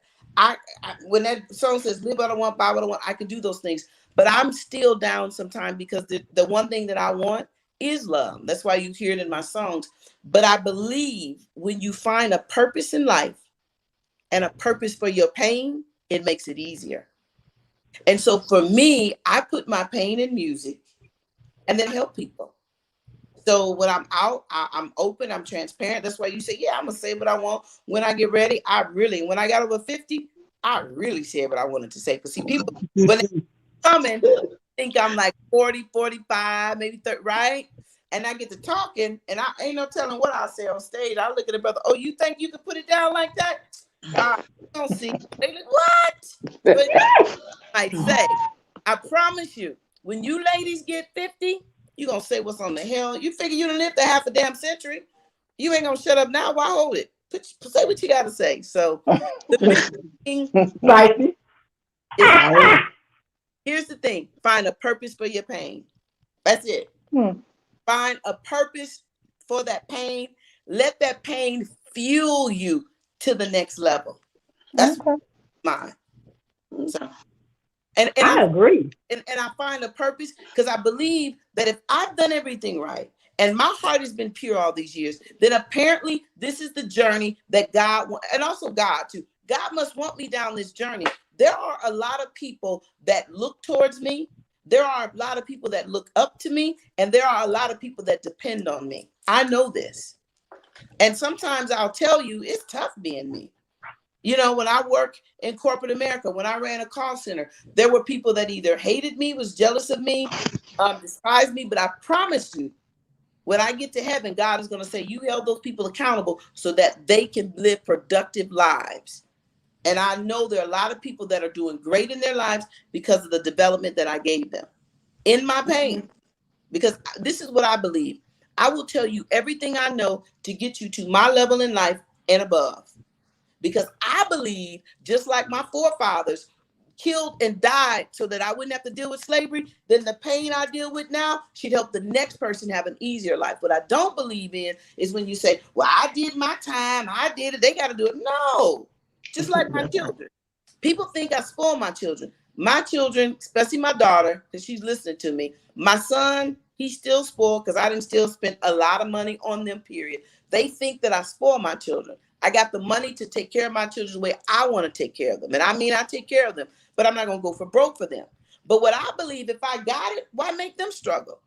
When that song says, live what I want, buy what I want, I could do those things. But I'm still down sometimes because the one thing that I want is love. That's why you hear it in my songs. But I believe when you find a purpose in life, and a purpose for your pain, it makes it easier. And so for me, I put my pain in music and then help people. So when I'm out, I'm open, I'm transparent. That's why you say, yeah, I'm gonna say what I want. When I get ready, when I got over 50, I really said what I wanted to say. Because see, people, when they come in, think I'm like 40, 45, maybe 30, right? And I get to talking, and I ain't no telling what I'll say on stage. I look at the brother, oh, you think you can put it down like that? I don't see. They like, what? But I say, I promise you, when you ladies get 50, you gonna say what's on the hell. You figure you done lived a half a damn century. You ain't gonna shut up now. Why hold it? Say what you gotta say. So the big thing is, here's the thing: find a purpose for your pain. That's it. Find a purpose for that pain. Let that pain fuel you to the next level. That's mine. So, and I agree. And I find a purpose because I believe that if I've done everything right and my heart has been pure all these years, then apparently this is the journey that God and also God too. God must want me down this journey. There are a lot of people that look towards me. There are a lot of people that look up to me, and there are a lot of people that depend on me. I know this. And sometimes I'll tell you, it's tough being me. You know, when I work in corporate America, when I ran a call center, there were people that either hated me, was jealous of me, despised me. But I promise you, when I get to heaven, God is going to say, you held those people accountable so that they can live productive lives. And I know there are a lot of people that are doing great in their lives because of the development that I gave them in my pain. Because this is what I believe. I will tell you everything I know to get you to my level in life and above. Because I believe, just like my forefathers killed and died so that I wouldn't have to deal with slavery, then the pain I deal with now should help the next person have an easier life. What I don't believe in is when you say, well, I did my time, I did it, they got to do it. No, just like my children. People think I spoil my children. My children, especially my daughter, because she's listening to me, my son, he's still spoiled because I didn't still spend a lot of money on them, period. They think that I spoil my children. I got the money to take care of my children the way I want to take care of them. And I mean, I take care of them, but I'm not going to go for broke for them. But what I believe, if I got it, why make them struggle?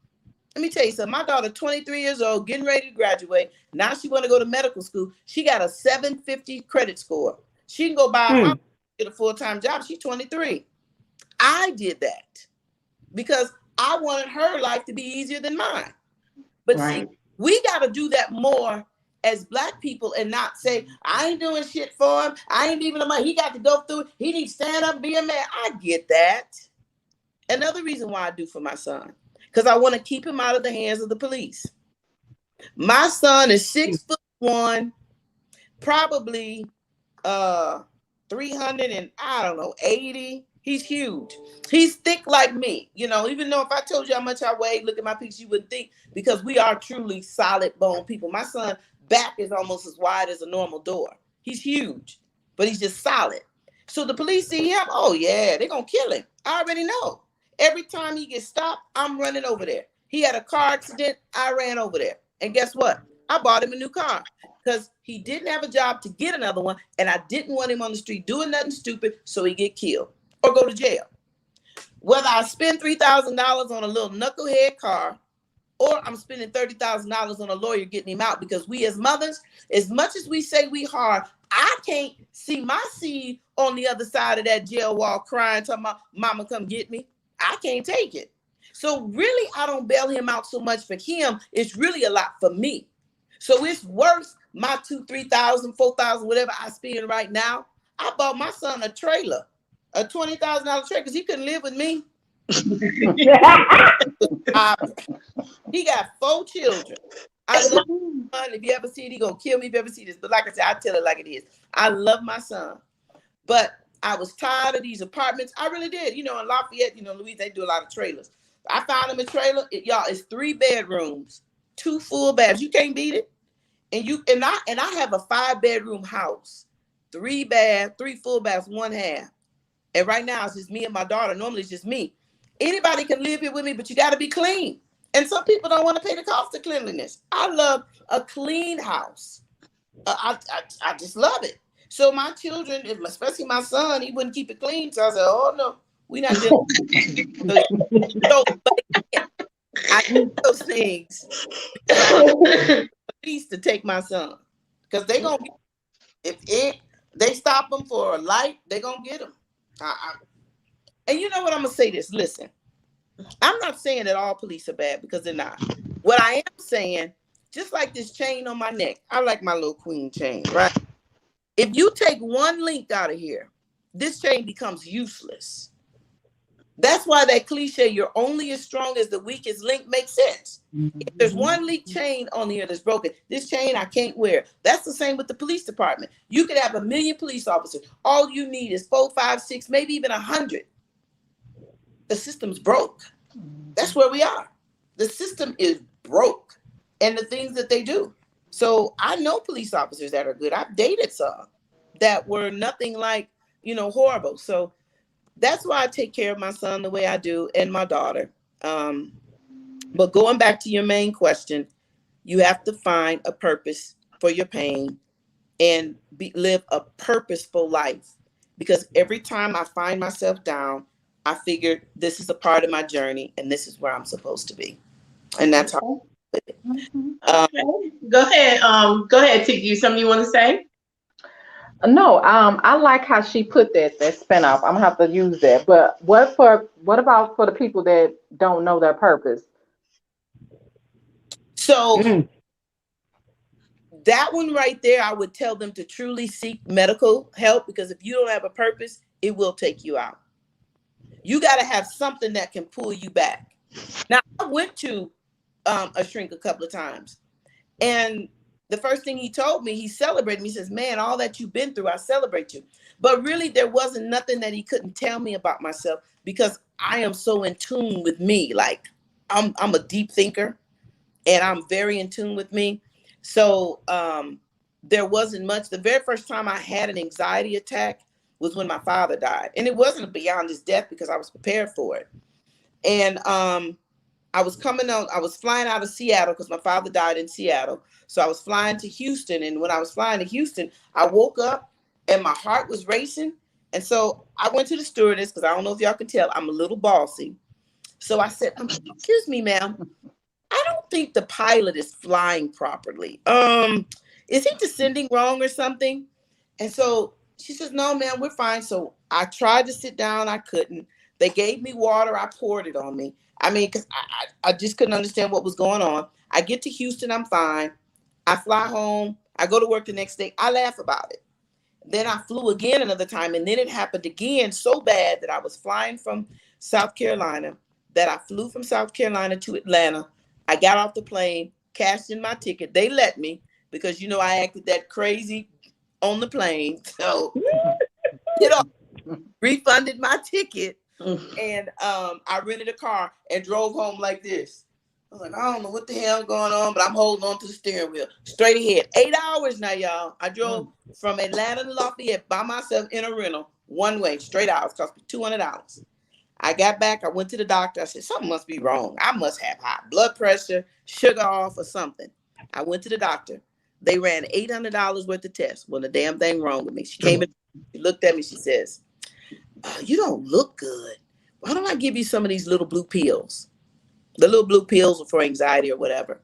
Let me tell you something. My daughter, 23 years old, getting ready to graduate. Now she want to go to medical school. She got a 750 credit score. She can go buy a house, get a full-time job. She's 23. I did that because I wanted her life to be easier than mine. But see, we got to do that more as Black people and not say, I ain't doing shit for him. I ain't even the money. He got to go through it. He needs to stand up and be a man. I get that. Another reason why I do for my son, because I want to keep him out of the hands of the police. My son is 6'1", probably 300 and I don't know, 80. He's huge. He's thick like me. You know, even though if I told you how much I weigh, look at my pics, you wouldn't think, because we are truly solid bone people. My son back is almost as wide as a normal door. He's huge, but he's just solid. So the police see him, oh yeah, they're gonna kill him. I already know. Every time he gets stopped, I'm running over there. He had a car accident, I ran over there. And guess what? I bought him a new car because he didn't have a job to get another one, and I didn't want him on the street doing nothing stupid so he get killed or go to jail. Whether I spend $3,000 on a little knucklehead car, or I'm spending $30,000 on a lawyer getting him out, because we as mothers, as much as we say we hard, I can't see my seed on the other side of that jail wall crying, talking about, mama, come get me. I can't take it. So really, I don't bail him out so much for him. It's really a lot for me. So it's worth my $2,000, $3,000, $4,000, whatever I spend right now. I bought my son a trailer, a $20,000 trailer, because he couldn't live with me. He got 4 children. I love my son. If you ever see it, he gonna kill me if you ever see this. But like I said, I tell it like it is. I love my son. But I was tired of these apartments. I really did. You know, in Lafayette, you know, Louise, they do a lot of trailers. I found him a trailer. Y'all, it's 3 bedrooms, 2 full baths. You can't beat it. And I have a 5-bedroom house, 3 full baths, 1 half. And right now it's just me and my daughter. Normally it's just me. Anybody can live here with me, but you got to be clean. And some people don't want to pay the cost of cleanliness. I love a clean house. I just love it. So my children, especially my son, he wouldn't keep it clean. So I said, "Oh no, we're not doing." So, but again, I do those things because I need police to take my son, because they gonna if they stop them for a light, they gonna get him. And you know what? I'm gonna say this. Listen, I'm not saying that all police are bad, because they're not. What I am saying, just like this chain on my neck, I like my little queen chain, right? If you take one link out of here, this chain becomes useless. That's why that cliche, "you're only as strong as the weakest link," makes sense. If there's one link chain on here that's broken, this chain I can't wear. That's the same with the police department. You could have 1 million police officers. All you need is 4, 5, 6, maybe even 100. The system's broke. That's where we are. The system is broke, and the things that they do. So I know police officers that are good. I've dated some that were nothing like, horrible. So that's why I take care of my son the way I do, and my daughter. But going back to your main question, you have to find a purpose for your pain and live a purposeful life. Because every time I find myself down, I figure this is a part of my journey, and this is where I'm supposed to be. And that's how I put it. Okay. Go ahead, Tiki. Something you want to say? No, I like how she put that spinoff. I'm gonna have to use that. But what about for the people that don't know their purpose? So that one right there, I would tell them to truly seek medical help, because if you don't have a purpose, it will take you out. You got to have something that can pull you back. Now, I went to a shrink a couple of times, and the first thing he told me, he celebrated me. He says, "Man, all that you've been through, I celebrate you." But really, there wasn't nothing that he couldn't tell me about myself, because I am so in tune with me. Like, I'm a deep thinker, and I'm very in tune with me. So there wasn't much. The very first time I had an anxiety attack was when my father died. And it wasn't beyond his death, because I was prepared for it. And I was flying out of Seattle, because my father died in Seattle. So I was flying to Houston. And when I was flying to Houston, I woke up and my heart was racing. And so I went to the stewardess, because I don't know if y'all can tell, I'm a little bossy. So I said, "Excuse me, ma'am, I don't think the pilot is flying properly. Is he descending wrong or something?" And so she says, "No, ma'am, we're fine." So I tried to sit down. I couldn't. They gave me water. I poured it on me. I mean, because I just couldn't understand what was going on. I get to Houston. I'm fine. I fly home. I go to work the next day. I laugh about it. Then I flew again another time. And then it happened again so bad that I was flying from South Carolina, that I flew from South Carolina to Atlanta. I got off the plane, cashed in my ticket. They let me, because, I acted that crazy on the plane. So, refunded my ticket. And I rented a car and drove home like this. I was like, I don't know what the hell going on, but I'm holding on to the steering wheel. Straight ahead. 8 hours now, y'all. I drove from Atlanta to Lafayette by myself in a rental, one way, straight out. It cost me $200. I got back. I went to the doctor. I said, something must be wrong. I must have high blood pressure, sugar off, or something. I went to the doctor. They ran $800 worth of tests. Well, the damn thing wrong with me. She came in, she looked at me. She says, "You don't look good. Why don't I give you some of these little blue pills?" The little blue pills are for anxiety or whatever.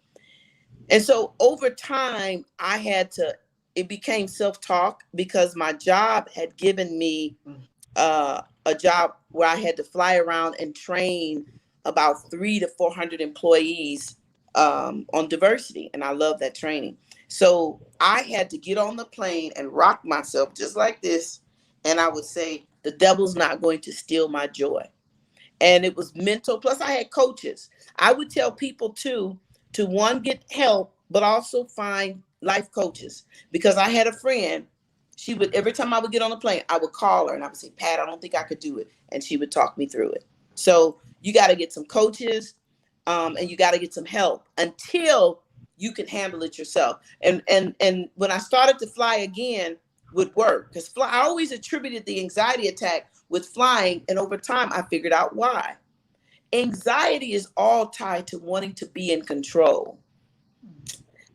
And so over time, it became self-talk, because my job had given me a job where I had to fly around and train about 300 to 400 employees on diversity. And I love that training. So I had to get on the plane and rock myself just like this. And I would say, "The devil's not going to steal my joy." And it was mental. Plus I had coaches. I would tell people to one, get help, but also find life coaches, because I had a friend. She would, every time I would get on a plane, I would call her and I would say, "Pat, I don't think I could do it." And she would talk me through it. So you got to get some coaches, and you got to get some help until you can handle it yourself. And when I started to fly again would work, because I always attributed the anxiety attack with flying. And over time, I figured out why. Anxiety is all tied to wanting to be in control.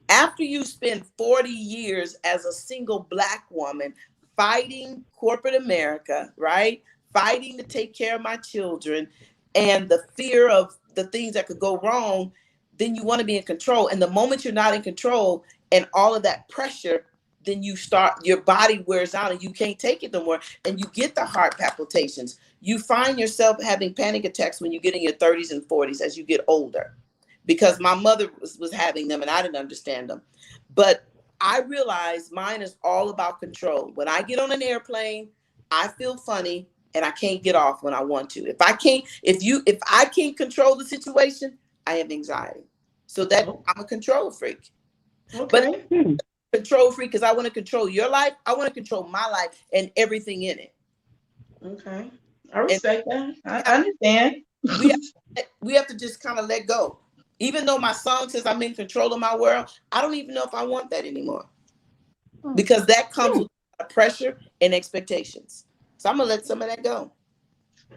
After you spend 40 years as a single Black woman fighting corporate America, right? Fighting to take care of my children, and the fear of the things that could go wrong, then you want to be in control. And the moment you're not in control and all of that pressure, then your body wears out and you can't take it no more. And you get the heart palpitations. You find yourself having panic attacks when you get in your 30s and 40s as you get older, because my mother was having them and I didn't understand them. But I realized mine is all about control. When I get on an airplane, I feel funny and I can't get off when I want to. If I can't control the situation, I have anxiety. So that I'm a control freak. Okay. But control freak because I want to control your life. I want to control my life and everything in it. Okay. I respect that. I understand. We have to just kind of let go. Even though my song says I'm in control of my world, I don't even know if I want that anymore. Because that comes with pressure and expectations. So I'm gonna let some of that go.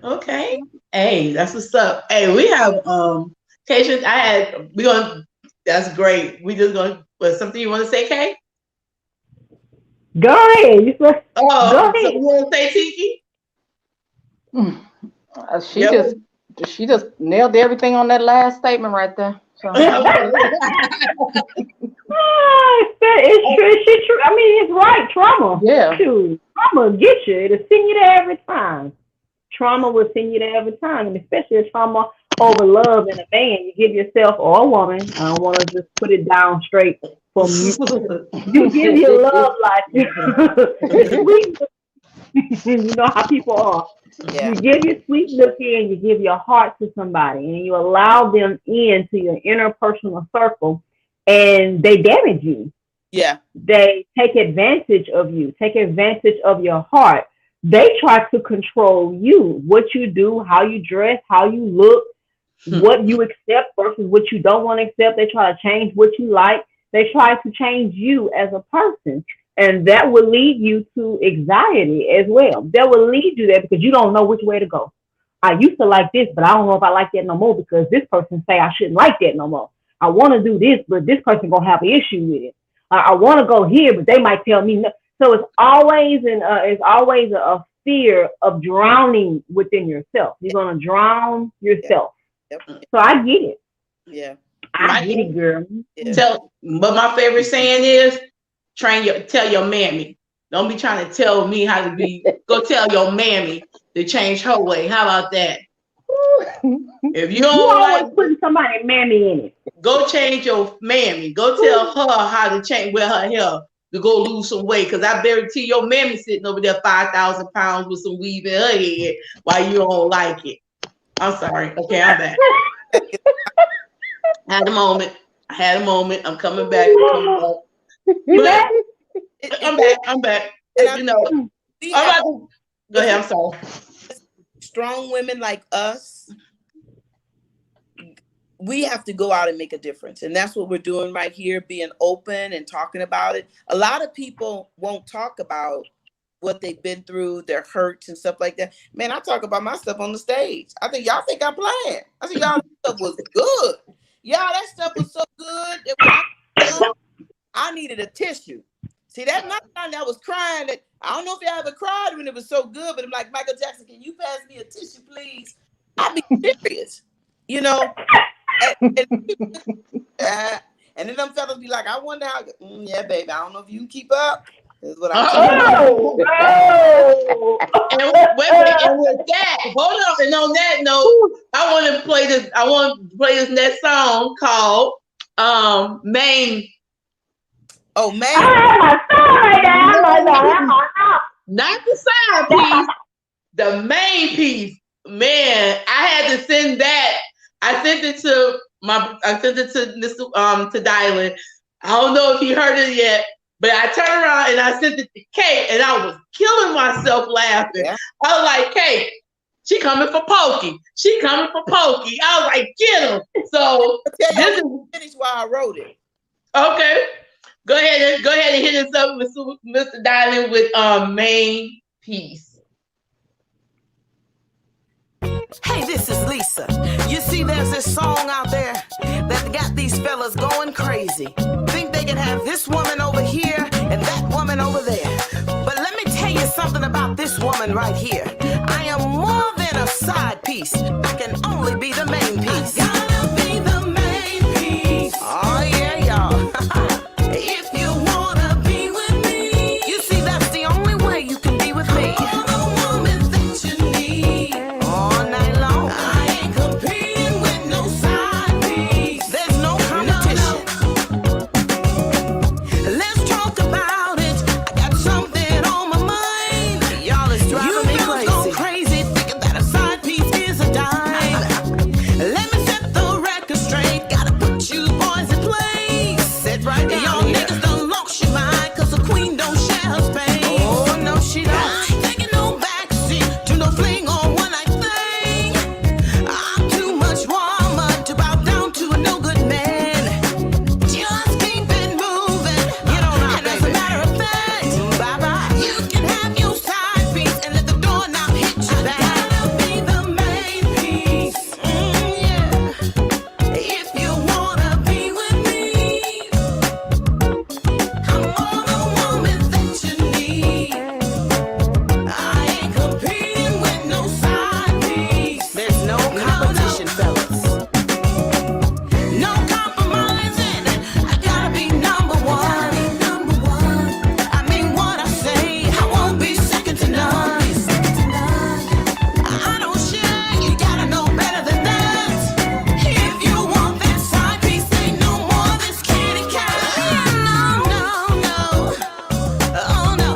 Okay. Hey, that's what's up. Hey, we have Patience. That's great. We just gonna something you want to say, Kay? Go ahead. Go ahead. So you want to say Tiki? She just nailed everything on that last statement right there. So. It's true. I mean, it's right. Trauma. Yeah. Shoot. Trauma will get you. It'll send you there every time. Trauma will send you there every time, and especially a trauma over love in a man. You give yourself, or a woman, I don't want to just put it down straight from you. You give your love life. You know how people are. Yeah. You give your sweet look in, you give your heart to somebody, and you allow them into your interpersonal circle, and they damage you. Yeah. They take advantage of you, take advantage of your heart. They try to control you, what you do, how you dress, how you look, what you accept versus what you don't want to accept. They try to change what you like. They try to change you as a person. And that will lead you to anxiety as well. That will lead you there because you don't know which way to go. I used to like this, but I don't know if I like that no more because this person say I shouldn't like that no more. I want to do this, but this person gonna have an issue with it. I want to go here, but they might tell me no. So it's always a fear of drowning within yourself. You're gonna drown yourself. Yep. So I get it. Yeah, I get it, girl. Yeah. But my favorite saying is, tell your mammy. Don't be trying to tell me how to be. Go tell your mammy to change her way. How about that? If you don't like putting somebody's mammy in it, go change your mammy. Go tell her how to change with her hair to go lose some weight. Because I guarantee your mammy sitting over there 5,000 pounds with some weave in her head while you don't like it. I'm sorry. Okay, I'm back. I had a moment. I'm coming back. But I'm back. You know, go ahead. I'm sorry. Strong women like us, we have to go out and make a difference. And that's what we're doing right here, being open and talking about it. A lot of people won't talk about what they've been through, their hurts and stuff like that. Man, I talk about my stuff on the stage. I think y'all think I'm playing. I think y'all stuff was good. Y'all, that stuff was so good that I needed a tissue. See, that night I was crying. That I don't know if y'all ever cried when it was so good, but I'm like, Michael Jackson, can you pass me a tissue, please? I'd be serious, you know. And then them fellas be like, I wonder how. Yeah, baby, I don't know if you can keep up. Is what I'm saying. And with that, hold on. And on that note, I want to play this. I want to play this next song called "Main." Oh, man. Not the side piece, the main piece. Man, I had to send that. I sent it to Mr. to Dylan. I don't know if he heard it yet, but I turned around and I sent it to Kate, and I was killing myself laughing. Yeah. I was like, Kate, she coming for Pokey. She coming for Pokey. I was like, get him. So this is finish why I wrote it. Okay. Go ahead and hit us up with Mr. Dylan with main piece. Hey, this is Lisa. You see, there's this song out there that got these fellas going crazy. Think they can have this woman over here and that woman over there. But let me tell you something about this woman right here. I am more than a side piece. I can only be the main piece. Gotta be the main piece. Oh yeah, y'all. If you wanna be with me, you see that's the only way you can be with me. All the woman that you need. All night long. I ain't competing with no side piece. There's no competition. Let's talk about it. I got something on my mind. Y'all is driving me crazy. You go crazy thinking that a side piece is a dime. Let me set the record straight. Gotta put you boys in place. Sit right down. Y'all niggas done lost your mind, cause the queen don't share her space. Oh no, she don't. I ain't taking no backseat to no fling or one night thing. I'm too much woman to bow down to a no good man. Just keep it moving. Get on out, and as a matter of fact, bye-bye. You can have your side piece and let the door now hit you back. I gotta be the main piece. Yeah. If you wanna be with me, I'm all the woman that you need. I ain't competing with no side piece. There's no competition, fellas. No compromising. I gotta be number one. I mean what I say. I won't be second to none. I don't share. You gotta know better than that. If you want that side piece, ain't no more this kitty cat. No, no, no. Oh no.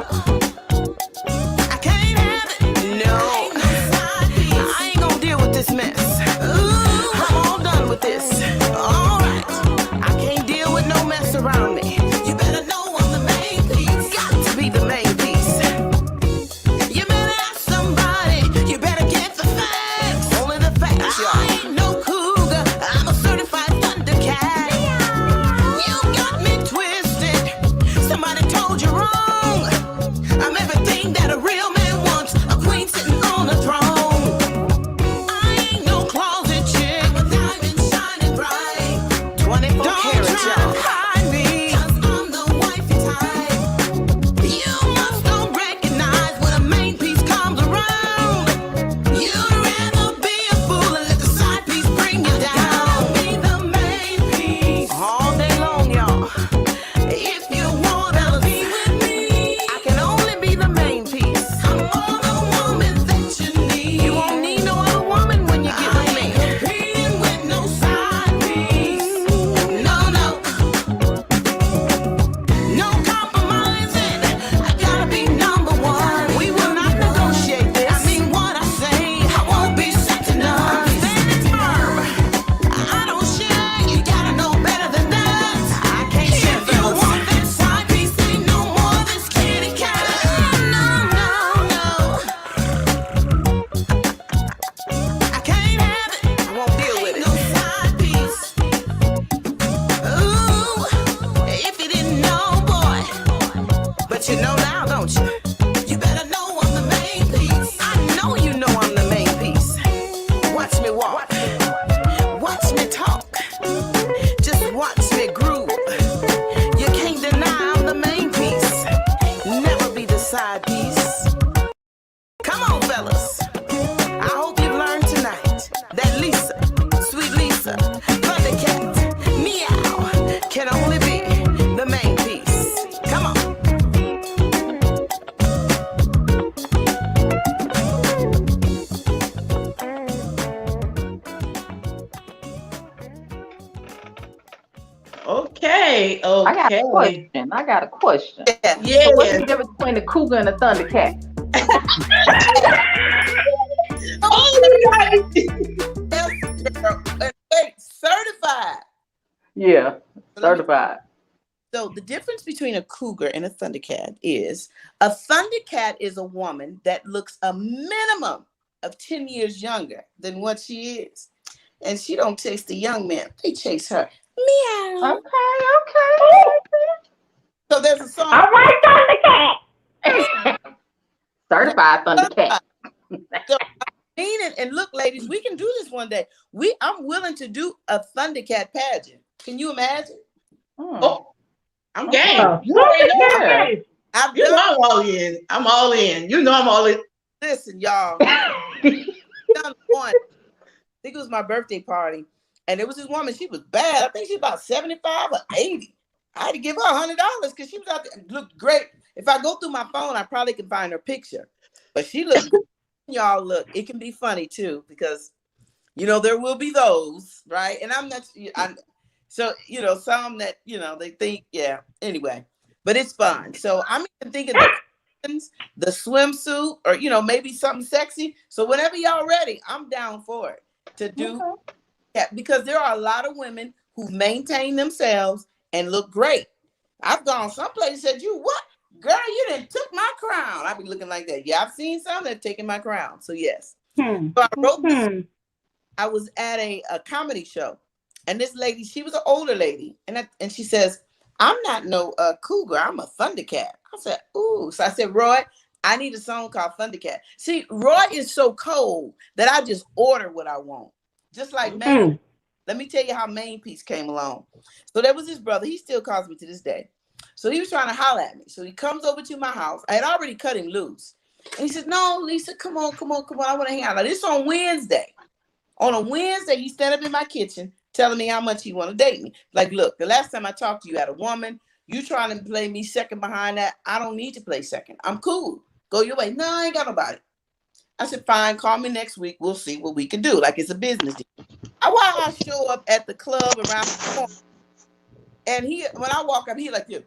I can't have it. No. I ain't gonna deal with this mess. I'm all done with this. Alright. I can't deal with no mess around me. You better know I'm the main piece. Got to be the main piece. You better ask somebody. You better get the facts. Only the facts, y'all. I ain't no cougar. I'm a certified thundercat. You got me twisted. Somebody told you wrong. I'm everything that a real man wants. A queen sitting on a throne. I ain't no closet chick. I'm a diamond shining bright. 24 carats, y'all. Hide me, 'cause I'm the wifey type. You must don't recognize when a main piece comes around. You'd rather be a fool and let the side piece bring you down. Be the main piece all day long, y'all. If you wanna be with me, I can only be the main piece. I'm all the woman that you need. You won't need no other woman when you get with me. Competing with no side piece. No, no. No compromising. I gotta be number one. We will not negotiate this. I mean what I say. I won't be second to none. I'm standing firm. I don't share. You gotta know better than that. I can't share. If you want that side piece, ain't no more this kitty cat. No, no, no. I can't have it. I won't deal with it. No side piece. Ooh, if you didn't know, boy. But you know now, don't you? You better know I'm the main piece. I know you know I'm the main piece. Watch me walk. Watch me talk. Just watch me groove. You can't deny I'm the main piece. Never be the side piece. Come on, fellas. I hope you've learned tonight that Lisa, sweet Lisa, Thundercat, meow, can only be the main piece. Come on. Okay, I got a okay. question. Yeah. So what's the difference between a cougar and a thundercat? Oh my God. Wait, certified. Yeah, certified. So the difference between a cougar and a thundercat is a thundercat is a woman that looks a minimum of 10 years younger than what she is. And she don't chase the young man. They chase her. Meow. Okay. So there's a song. All right, Thundercat. Certified thundercat. So I mean it. And look, ladies, we can do this one day. I'm willing to do a thundercat pageant. Can you imagine? Oh, I'm game. Oh, You already know. okay. I've You know done. I'm all in. I'm all in. You know I'm all in. Listen, y'all. Done one. I think it was my birthday party, and it was this woman. She was bad. I think she's about 75 or 80. I had to give her $100 because she was out there. Looked great. If I go through my phone, I probably can find her picture. But she looked good. Y'all look. It can be funny too because there will be those, right? And I'm not. So some that they think, yeah. Anyway, but it's fun. So I'm even thinking the swimsuit or maybe something sexy. So whenever y'all ready, I'm down for it to do. Yeah, because there are a lot of women who maintain themselves and look great. I've gone someplace and said, "You what, girl? You done took my crown." I be looking like that. Yeah, I've seen some that have taken my crown. So yes. So I wrote this. I was at a comedy show, and this lady, she was an older lady, and she says, "I'm not no cougar. I'm a Thundercat." I said, "Ooh." So I said, "Roy, I need a song called Thundercat." See, Roy is so cold that I just order what I want. Just like Maine. Let me tell you how Main Piece came along. So there was this brother. He still calls me to this day. So he was trying to holler at me. So he comes over to my house. I had already cut him loose. And he said, "No, Lisa, come on. I want to hang out." Now, this on Wednesday. On a Wednesday, he stand up in my kitchen telling me how much he want to date me. Like, look, the last time I talked to you, had a woman. You trying to play me second behind that. I don't need to play second. I'm cool. Go your way. No, I ain't got nobody. I said, fine, call me next week. We'll see what we can do. Like it's a business deal. While I show up at the club around the corner, and when I walk up, he like, "You."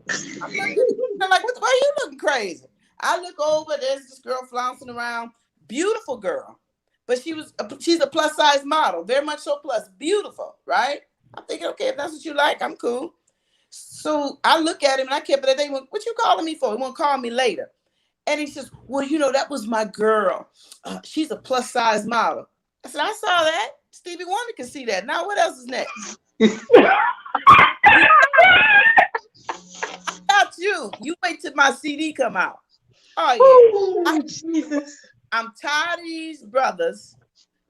I'm like, "What? Why are you looking crazy?" I look over, there's this girl flouncing around, beautiful girl, but she's a plus size model, very much so plus, beautiful, right? I'm thinking, okay, if that's what you like, I'm cool. So I look at him and I kept it. They went, "What you calling me for?" He won't call me later. And he says, "Well, that was my girl. She's a plus size model." I said, "I saw that. Stevie Wonder can see that. Now what else is next?" About you. You wait till my CD come out. Oh yeah. Jesus. I'm tired of these brothers,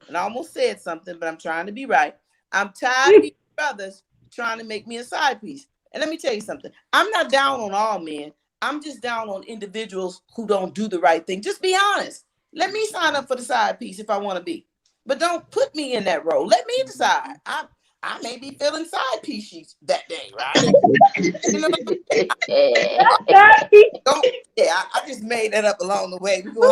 and I almost said something, but I'm trying to be right. I'm tired of these brothers trying to make me a side piece. And let me tell you something. I'm not down on all men. I'm just down on individuals who don't do the right thing. Just be honest. Let me sign up for the side piece if I want to be. But don't put me in that role. Let me decide. I may be feeling side piece that day, right? I just made that up along the way. We're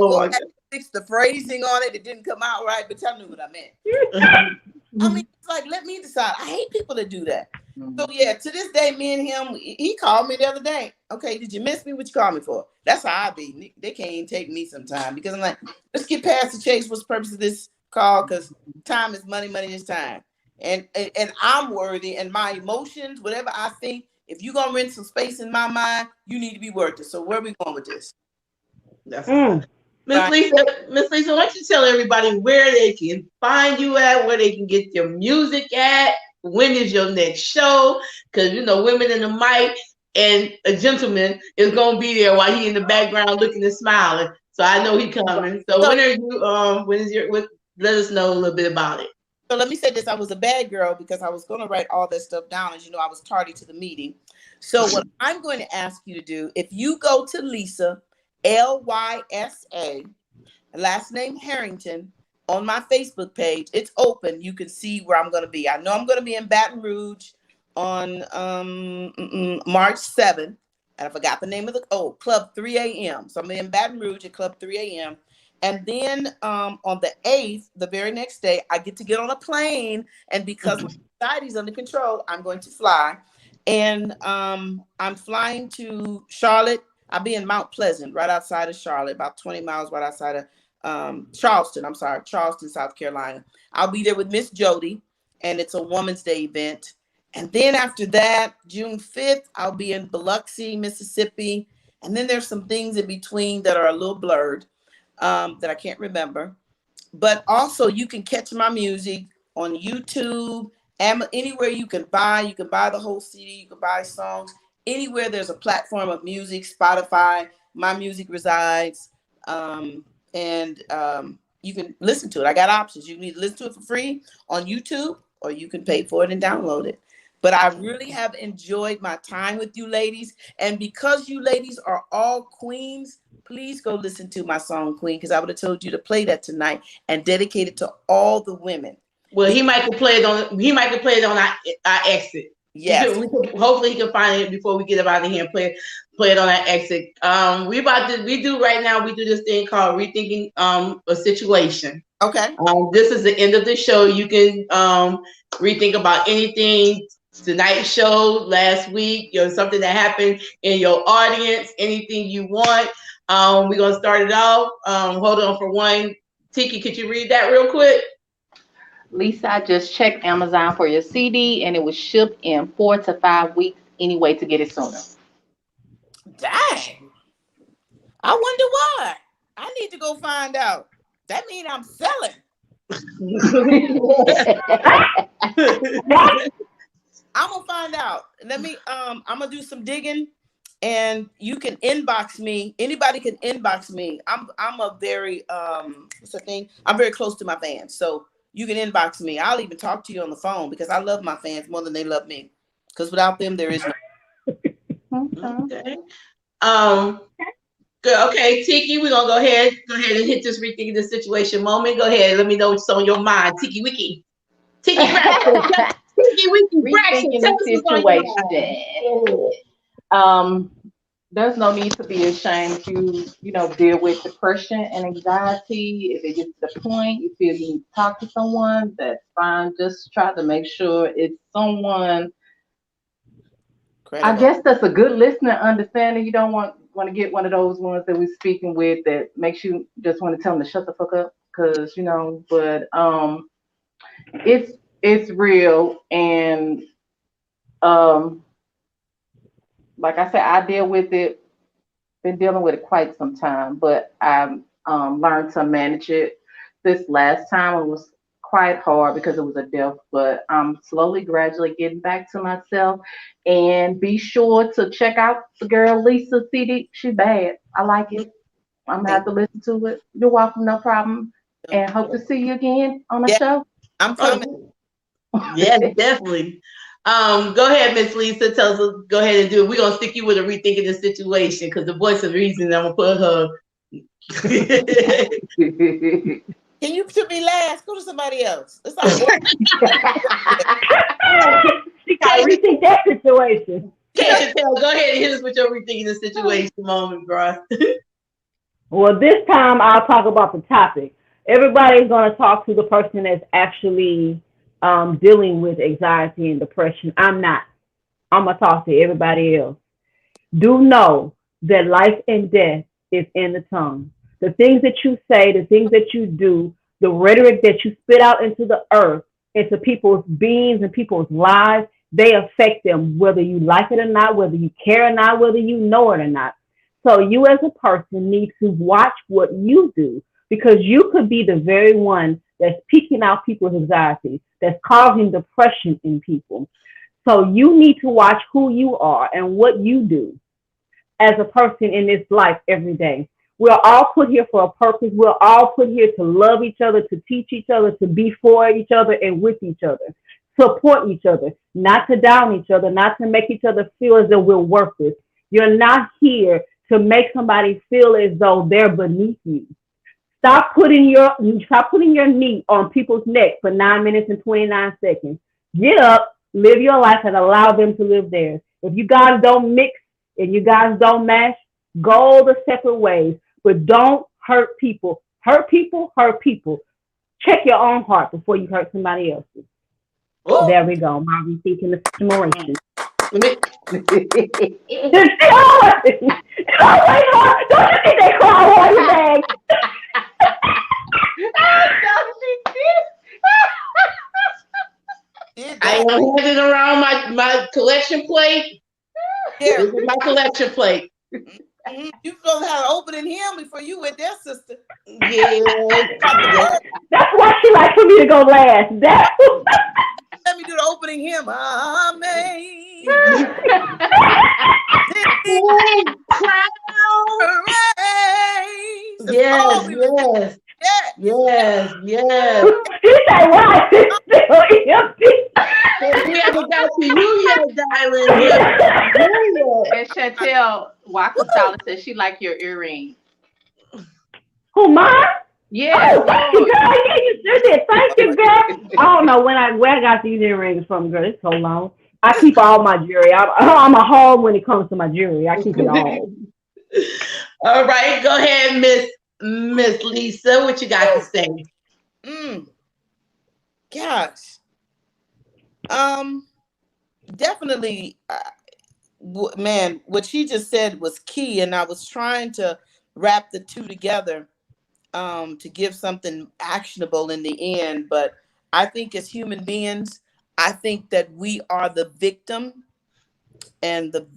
gonna have to fix the phrasing on it. It didn't come out right, but y'all knew what I meant. I mean, it's like, let me decide. I hate people that do that. So yeah, to this day, me and him, he called me the other day. "Okay, did you miss me? What you call me for?" That's how I be. They can't even take me sometime because I'm like, let's get past the chase. What's the purpose of this call? Because time is money, money is time. And I'm worthy, and my emotions, whatever I think, if you're gonna rent some space in my mind, you need to be worth it. So where are we going with this? Miss Lisa, why don't you tell everybody where they can find you at, where they can get your music at, when is your next show? Because Women in the Mic and a gentleman is gonna be there while he in the background looking and smiling. So I know he coming. So when are you? Let us know a little bit about it. So let me say this. I was a bad girl because I was going to write all that stuff down. As you know, I was tardy to the meeting. So what I'm going to ask you to do, if you go to LYSA, LYSA, last name Harrington, on my Facebook page, it's open. You can see where I'm going to be. I know I'm going to be in Baton Rouge on March 7th. And I forgot the name of Club 3 a.m. So I'm in Baton Rouge at Club 3 a.m. And then on the 8th, the very next day, I get to get on a plane. And because my anxiety's under control, I'm going to fly. And I'm flying to Charlotte. I'll be in Mount Pleasant, right outside of Charlotte, about 20 miles right outside of Charleston, South Carolina. I'll be there with Miss Jody, and it's a Woman's Day event. And then after that, June 5th, I'll be in Biloxi, Mississippi. And then there's some things in between that are a little blurred. That I can't remember, but also you can catch my music on YouTube, anywhere you can buy the whole CD, you can buy songs, anywhere there's a platform of music, Spotify, my music resides, and you can listen to it. I got options. You can either listen to it for free on YouTube, or you can pay for it and download it. But I really have enjoyed my time with you ladies. And because you ladies are all queens, please go listen to my song Queen, because I would have told you to play that tonight and dedicate it to all the women. Well, he might could play it on our exit. Yes. Hopefully he can find it before we get up out of here and play it on our exit. We do this thing called rethinking a situation. Okay. This is the end of the show. You can rethink about anything, tonight's show, last week, something that happened in your audience, anything you want. We're gonna start it off. Hold on for one. Tiki, could you read that real quick? Lisa, I just checked Amazon for your CD, and it was shipped in 4 to 5 weeks anyway to get it sooner. Dang. I wonder why. I need to go find out. That means I'm selling. I'm gonna find out. Let me I'm gonna do some digging, and you can inbox me. Anybody can inbox me. I'm a very what's the thing? I'm very close to my fans. So you can inbox me. I'll even talk to you on the phone because I love my fans more than they love me. Because without them, there is no. Okay. Good. Okay, Tiki, we're gonna go ahead and hit this rethinking the situation moment. Go ahead, let me know what's on your mind. Tiki Wiki. Tiki Braxton. Tiki Wiki Braxton. Rethinking the situation. There's no need to be ashamed to, deal with depression and anxiety. If it gets to the point you feel you need to talk to someone, that's fine. Just try to make sure it's someone. Credible. I guess that's a good listener, understanding. You don't want to get one of those ones that we're speaking with that makes you just want to tell them to shut the fuck up, because but it's real, and like I said, I deal with it, been dealing with it quite some time, but I learned to manage it. This last time it was quite hard because it was a death, but I'm slowly, gradually getting back to myself. And be sure to check out the girl Lisa CD. She's bad. I like it. I'm gonna have to listen to it. You're welcome, no problem. And hope to see you again on the show. I'm coming. Yes, definitely. Go ahead, Miss Lisa. Tell us. Go ahead and do it. We're gonna stick you with a rethinking the situation, because the voice of reason. I'm gonna put her. Can you put me last? Go to somebody else. It's like she gotta rethink that situation. Go ahead and hit us with your rethinking the situation moment, bro. Well, this time I'll talk about the topic. Everybody's gonna talk to the person that's actually dealing with anxiety and depression. I'm not. I'm gonna talk to everybody else. Do know that life and death is in the tongue. The things that you say, the things that you do, the rhetoric that you spit out into the earth, into people's beings and people's lives, they affect them, whether you like it or not, whether you care or not, whether you know it or not. So you as a person need to watch what you do, because you could be the very one that's peaking out people's anxiety, that's causing depression in people. So you need to watch who you are and what you do as a person in this life every day. We're all put here for a purpose. We're all put here to love each other, to teach each other, to be for each other and with each other, support each other, not to down each other, not to make each other feel as though we're worthless. You're not here to make somebody feel as though they're beneath you. Stop putting your knee on people's neck for 9 minutes and 29 seconds. Get up, live your life, and allow them to live theirs. If you guys don't mix and you guys don't match, go the separate ways. But don't hurt people. Hurt people, hurt people. Check your own heart before you hurt somebody else's. Oh. There we go. My rethinking the situation. Don't you think they cry on your bag? I am handing around my collection plate. Here. This is my collection plate. You supposed to have an opening hymn before you went there, sister. Yeah. That's why she likes for me to go last. Let me do the opening hymn. Amen. Yes, yes. Yes, yes. He said, why is it still empty? We haven't got to you yet, darling. We haven't got to you yet. And Chantel Walker Solid says she like your earring. Who, mine? Yes, Oh, thank you, girl. Yeah, you sure did. Thank you, girl. I don't know where I got these earrings from, girl. It's so long. I keep all my jewelry. I'm a hog when it comes to my jewelry. I keep it all. All right, go ahead, Miss Lisa. What you got to say? Gosh. Definitely, man, what she just said was key, and I was trying to wrap the two together to give something actionable in the end. But I think as human beings, I think that we are the victim and the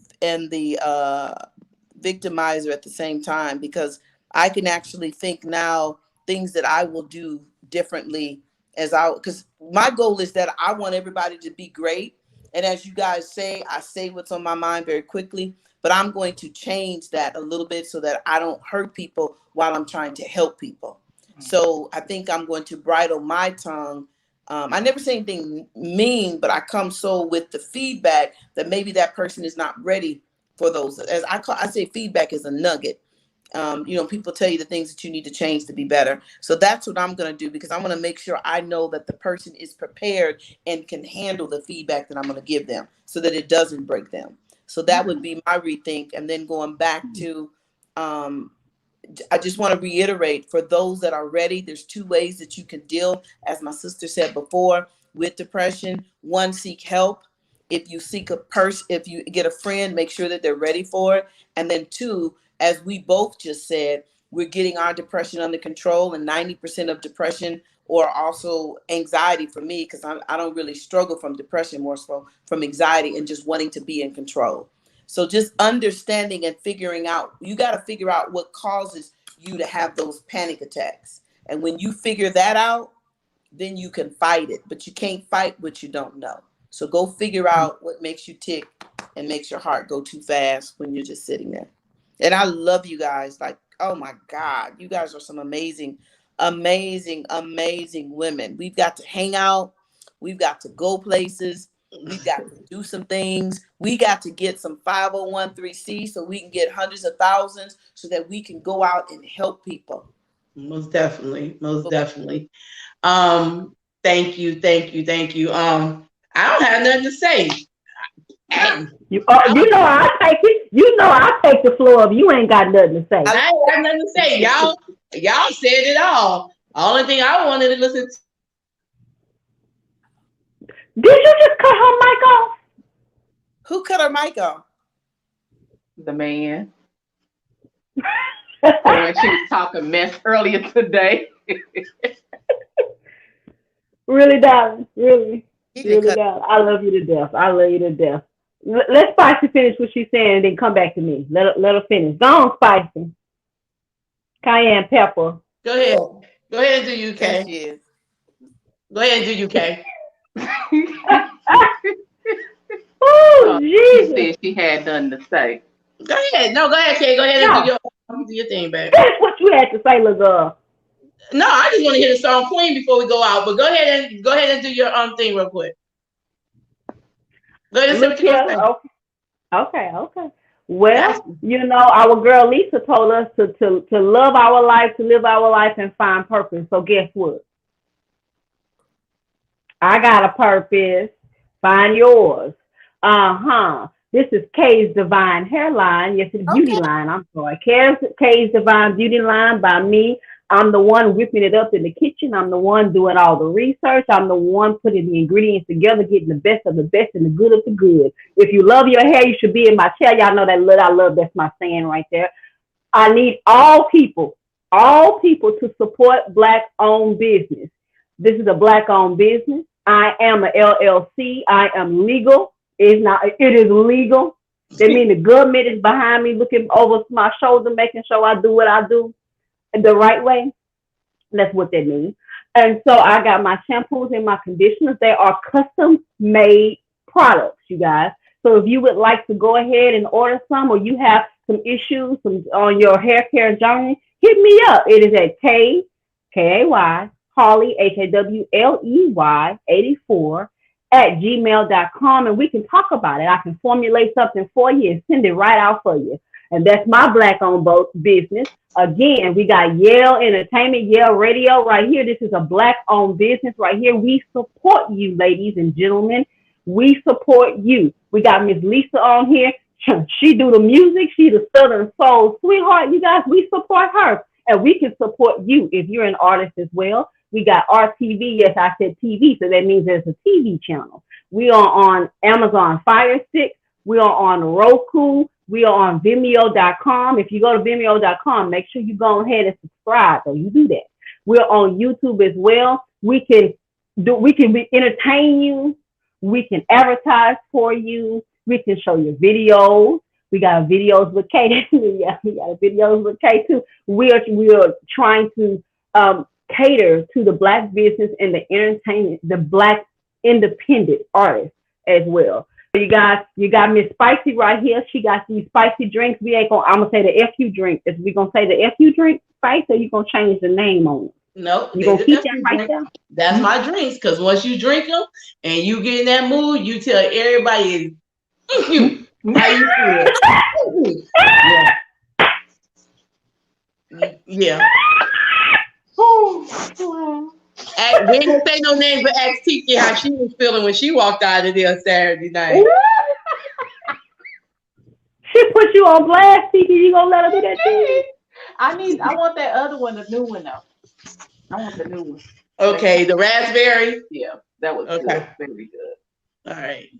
victimizer at the same time, because I can actually think now things that I will do differently because my goal is that I want everybody to be great. And as you guys say, I say what's on my mind very quickly, but I'm going to change that a little bit so that I don't hurt people while I'm trying to help people. So I think I'm going to bridle my tongue. I never say anything mean, but I come so with the feedback that maybe that person is not ready for those. As I say, feedback is a nugget. People tell you the things that you need to change to be better. So that's what I'm going to do, because I'm going to make sure I know that the person is prepared and can handle the feedback that I'm going to give them so that it doesn't break them. So that would be my rethink. And then going back to, I just want to reiterate, for those that are ready, there's two ways that you can deal, as my sister said before, with depression. One, seek help. If you seek if you get a friend, make sure that they're ready for it. And then two, as we both just said, we're getting our depression under control, and 90% of depression, or also anxiety for me, because I don't really struggle from depression, more so from anxiety and just wanting to be in control. So just understanding and figuring out, you got to figure out what causes you to have those panic attacks. And when you figure that out, then you can fight it, but you can't fight what you don't know. So go figure out what makes you tick and makes your heart go too fast when you're just sitting there. And I love you guys. Like, oh my God, you guys are some amazing, amazing, amazing women. We've got to hang out. We've got to go places. We've got to do some things. We got to get some 501(c)(3) so we can get hundreds of thousands so that we can go out and help people. Most definitely. Most definitely. Thank you. Thank you. Thank you. I don't have nothing to say. I take it. I take the floor if you ain't got nothing to say. I ain't got nothing to say. Y'all said it all. Only thing I wanted to listen to. Did you just cut her mic off? Who cut her mic off? The man. When she was talking mess earlier today. Really, darling. Really, darling. I love you to death. I love you to death. Let Spicy finish what she's saying and then come back to me. Let her finish. Go on, Spicy. Cayenne pepper. Go ahead. Go ahead and do you, Kay. Go ahead and do you, Kay. Oh, Jesus. She said she had nothing to say. Go ahead. No, go ahead, Kay. Go ahead and do your thing, baby. That's what you had to say, little girl. No, I just want to hear the song clean before we go out. But go ahead and do your thing real quick. Go ahead and say what you're gonna say. Okay. Well, our girl Lisa told us to love our life, to live our life, and find purpose. So guess what? I got a purpose. Find yours. This is Kay's Divine Hairline. Yes, it's Beauty Line. I'm sorry. Kay's Divine Beauty Line by me. I'm the one whipping it up in the kitchen. I'm the one doing all the research. I'm the one putting the ingredients together, getting the best of the best and the good of the good. If you love your hair, you should be in my chair. Y'all know that I love. That's my saying right there. I need all people to support Black-owned business. This is a Black-owned business. I am a LLC. I am legal. It is legal. That means the government is behind me, looking over my shoulder, making sure I do what I do the right way. That's what that means. And so I got my shampoos and my conditioners. They are custom made products, you guys. So if you would like to go ahead and order some, or you have some issues on your hair care journey, hit me up. It is at Kay Harley, HAWLEY 84 at gmail.com, and we can talk about it. I can formulate something for you and send it right out for you. And that's my Black-owned business. Again, we got Yale Entertainment, Yale Radio right here. This is a Black-owned business right here. We support you, ladies and gentlemen. We support you. We got Miss Lisa on here. She do the music. She the Southern Soul sweetheart. You guys, we support her. And we can support you if you're an artist as well. We got RTV. Yes, I said TV, so that means there's a TV channel. We are on Amazon Fire Stick. We are on Roku. We are on Vimeo.com. If you go to Vimeo.com, make sure you go ahead and subscribe, so you do that. We're on YouTube as well. We can entertain you. We can advertise for you. We can show you videos. We got videos with Kay. Yeah, we got videos with Kay too. We are trying to cater to the Black business and the entertainment, the Black independent artists as well. You got Miss Spicy right here. She got these spicy drinks. I'm gonna say the FU drink. Is we gonna say the FU drink, Spice, or you gonna change the name on it? No, you gonna keep that right there? That's my drinks, because once you drink them and you get in that mood, you tell everybody how you feel. Yeah. We didn't say no name, but ask Tiki how she was feeling when she walked out of there Saturday night. She put you on blast, Tiki. You gonna let her do that too? I want that other one, the new one though. I want the new one. Okay, the raspberry. Yeah, that was okay. Good. Very good. All right.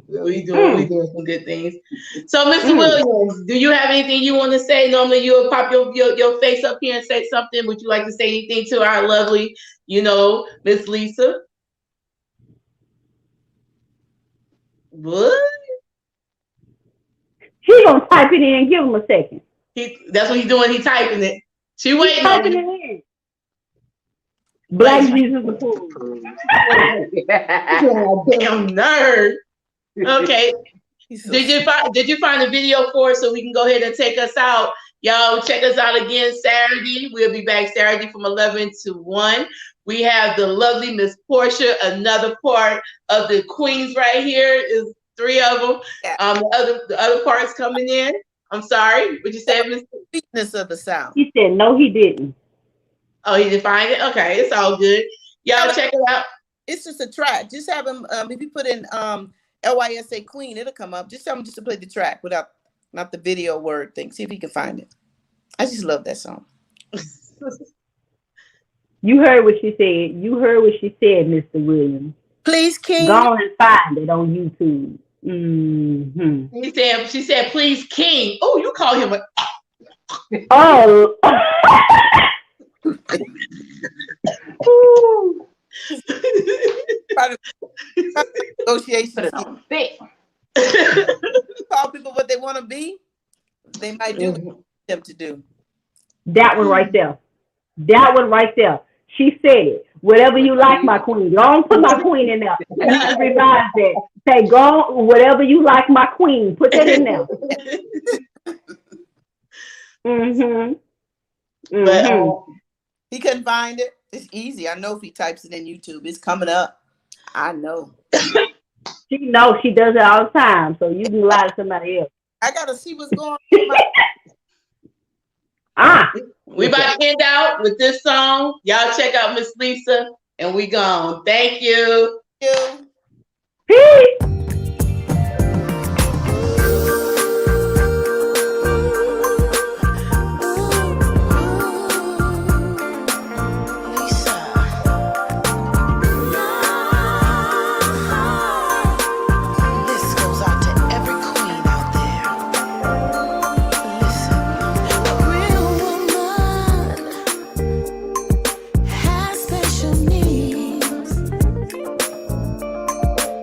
We doing some good things. So, Mr. Williams, do you have anything you want to say? Normally, you'll pop your face up here and say something. Would you like to say anything to our lovely, Miss Lisa? What? He gonna type it in. Give him a second. That's what he's doing. He's typing it. She waiting. Typing it in. Black Jesus approved. Damn nerd. Okay. Did you find a video for us so we can go ahead and take us out? Y'all check us out again Saturday. We'll be back Saturday from 11 to 1. We have the lovely Miss Portia, another part of the Queens right here. Is 3 of them. Yeah. The other parts coming in. I'm sorry. What you said, Miss? Sweetness of the South. He said no, he didn't. Oh, he didn't find it? Okay, it's all good. Y'all check it out. It's just a track. Just have him, if you put in LYSA Queen, it'll come up. Just tell him just to play the track without, not the video word thing. See if he can find it. I just love that song. You heard what she said. You heard what she said, Mr. Williams. Please, King. Go on and find it on YouTube. Mm-hmm. She said, please, King. Oh, you call him a... Oh. Negotiations. Call people what they want to be. They might do what them to do. That one right there. That one right there. She said it. Whatever you like, my queen. Don't put my queen in there. You need to revise that. Say, go, whatever you like, my queen. Put that in there. But he couldn't find it. It's easy. I know if he types it in YouTube, it's coming up. I know. She knows she does it all the time, so you can lie to somebody else. I gotta see what's going on. We about to end out with this song. Y'all check out Miss Lisa, and we gone. Thank you. Peace.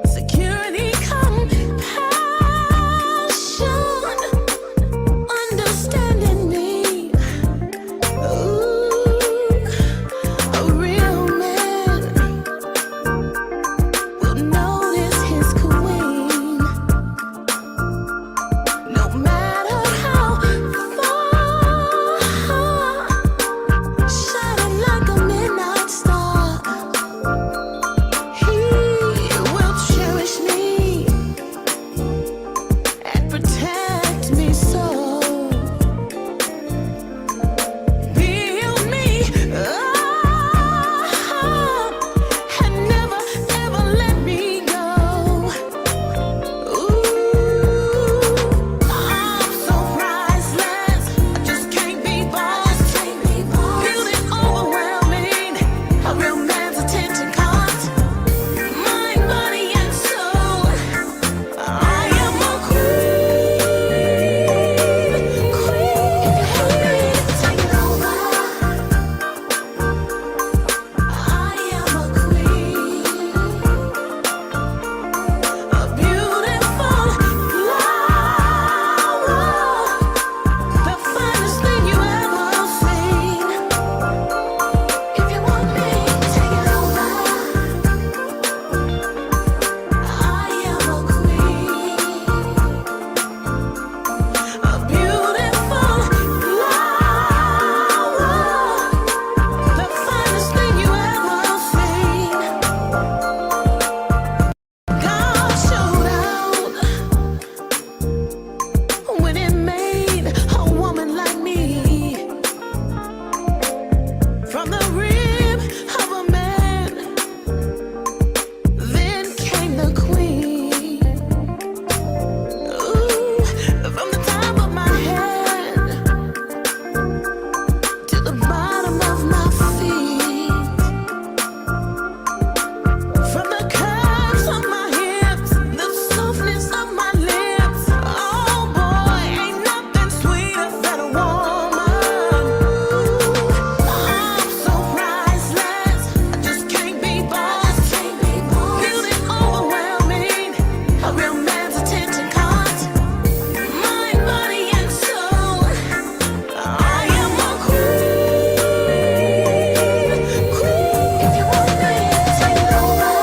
Security from the rib of a man. Then came the queen. Ooh, from the top of my head to the bottom of my feet. From the curves of my hips, the softness of my lips. Oh boy, ain't nothing sweeter than a woman. I'm so priceless, I just can't be bought. Beauty overwhelming, a real man's attention caught. Mind, body, and soul, I am a queen. If you want me, take it over.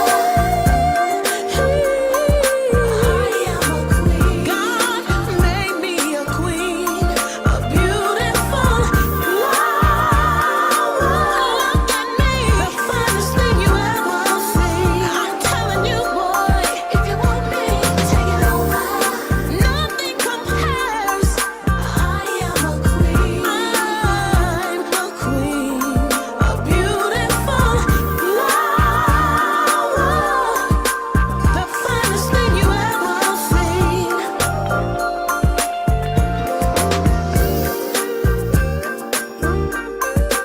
I am a queen. God made me a queen, a beautiful flower. Look at me, the finest thing you ever seen. I'm telling you, boy, if you want me, take it over. Nothing compares. I am a queen. I'm a queen, a beautiful flower. The finest thing you ever seen.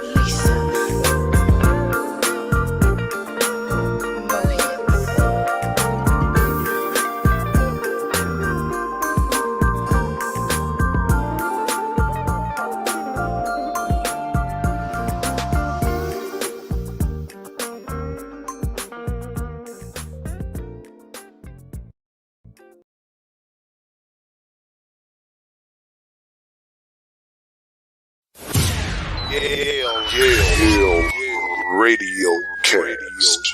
Lisa. Radio Cast.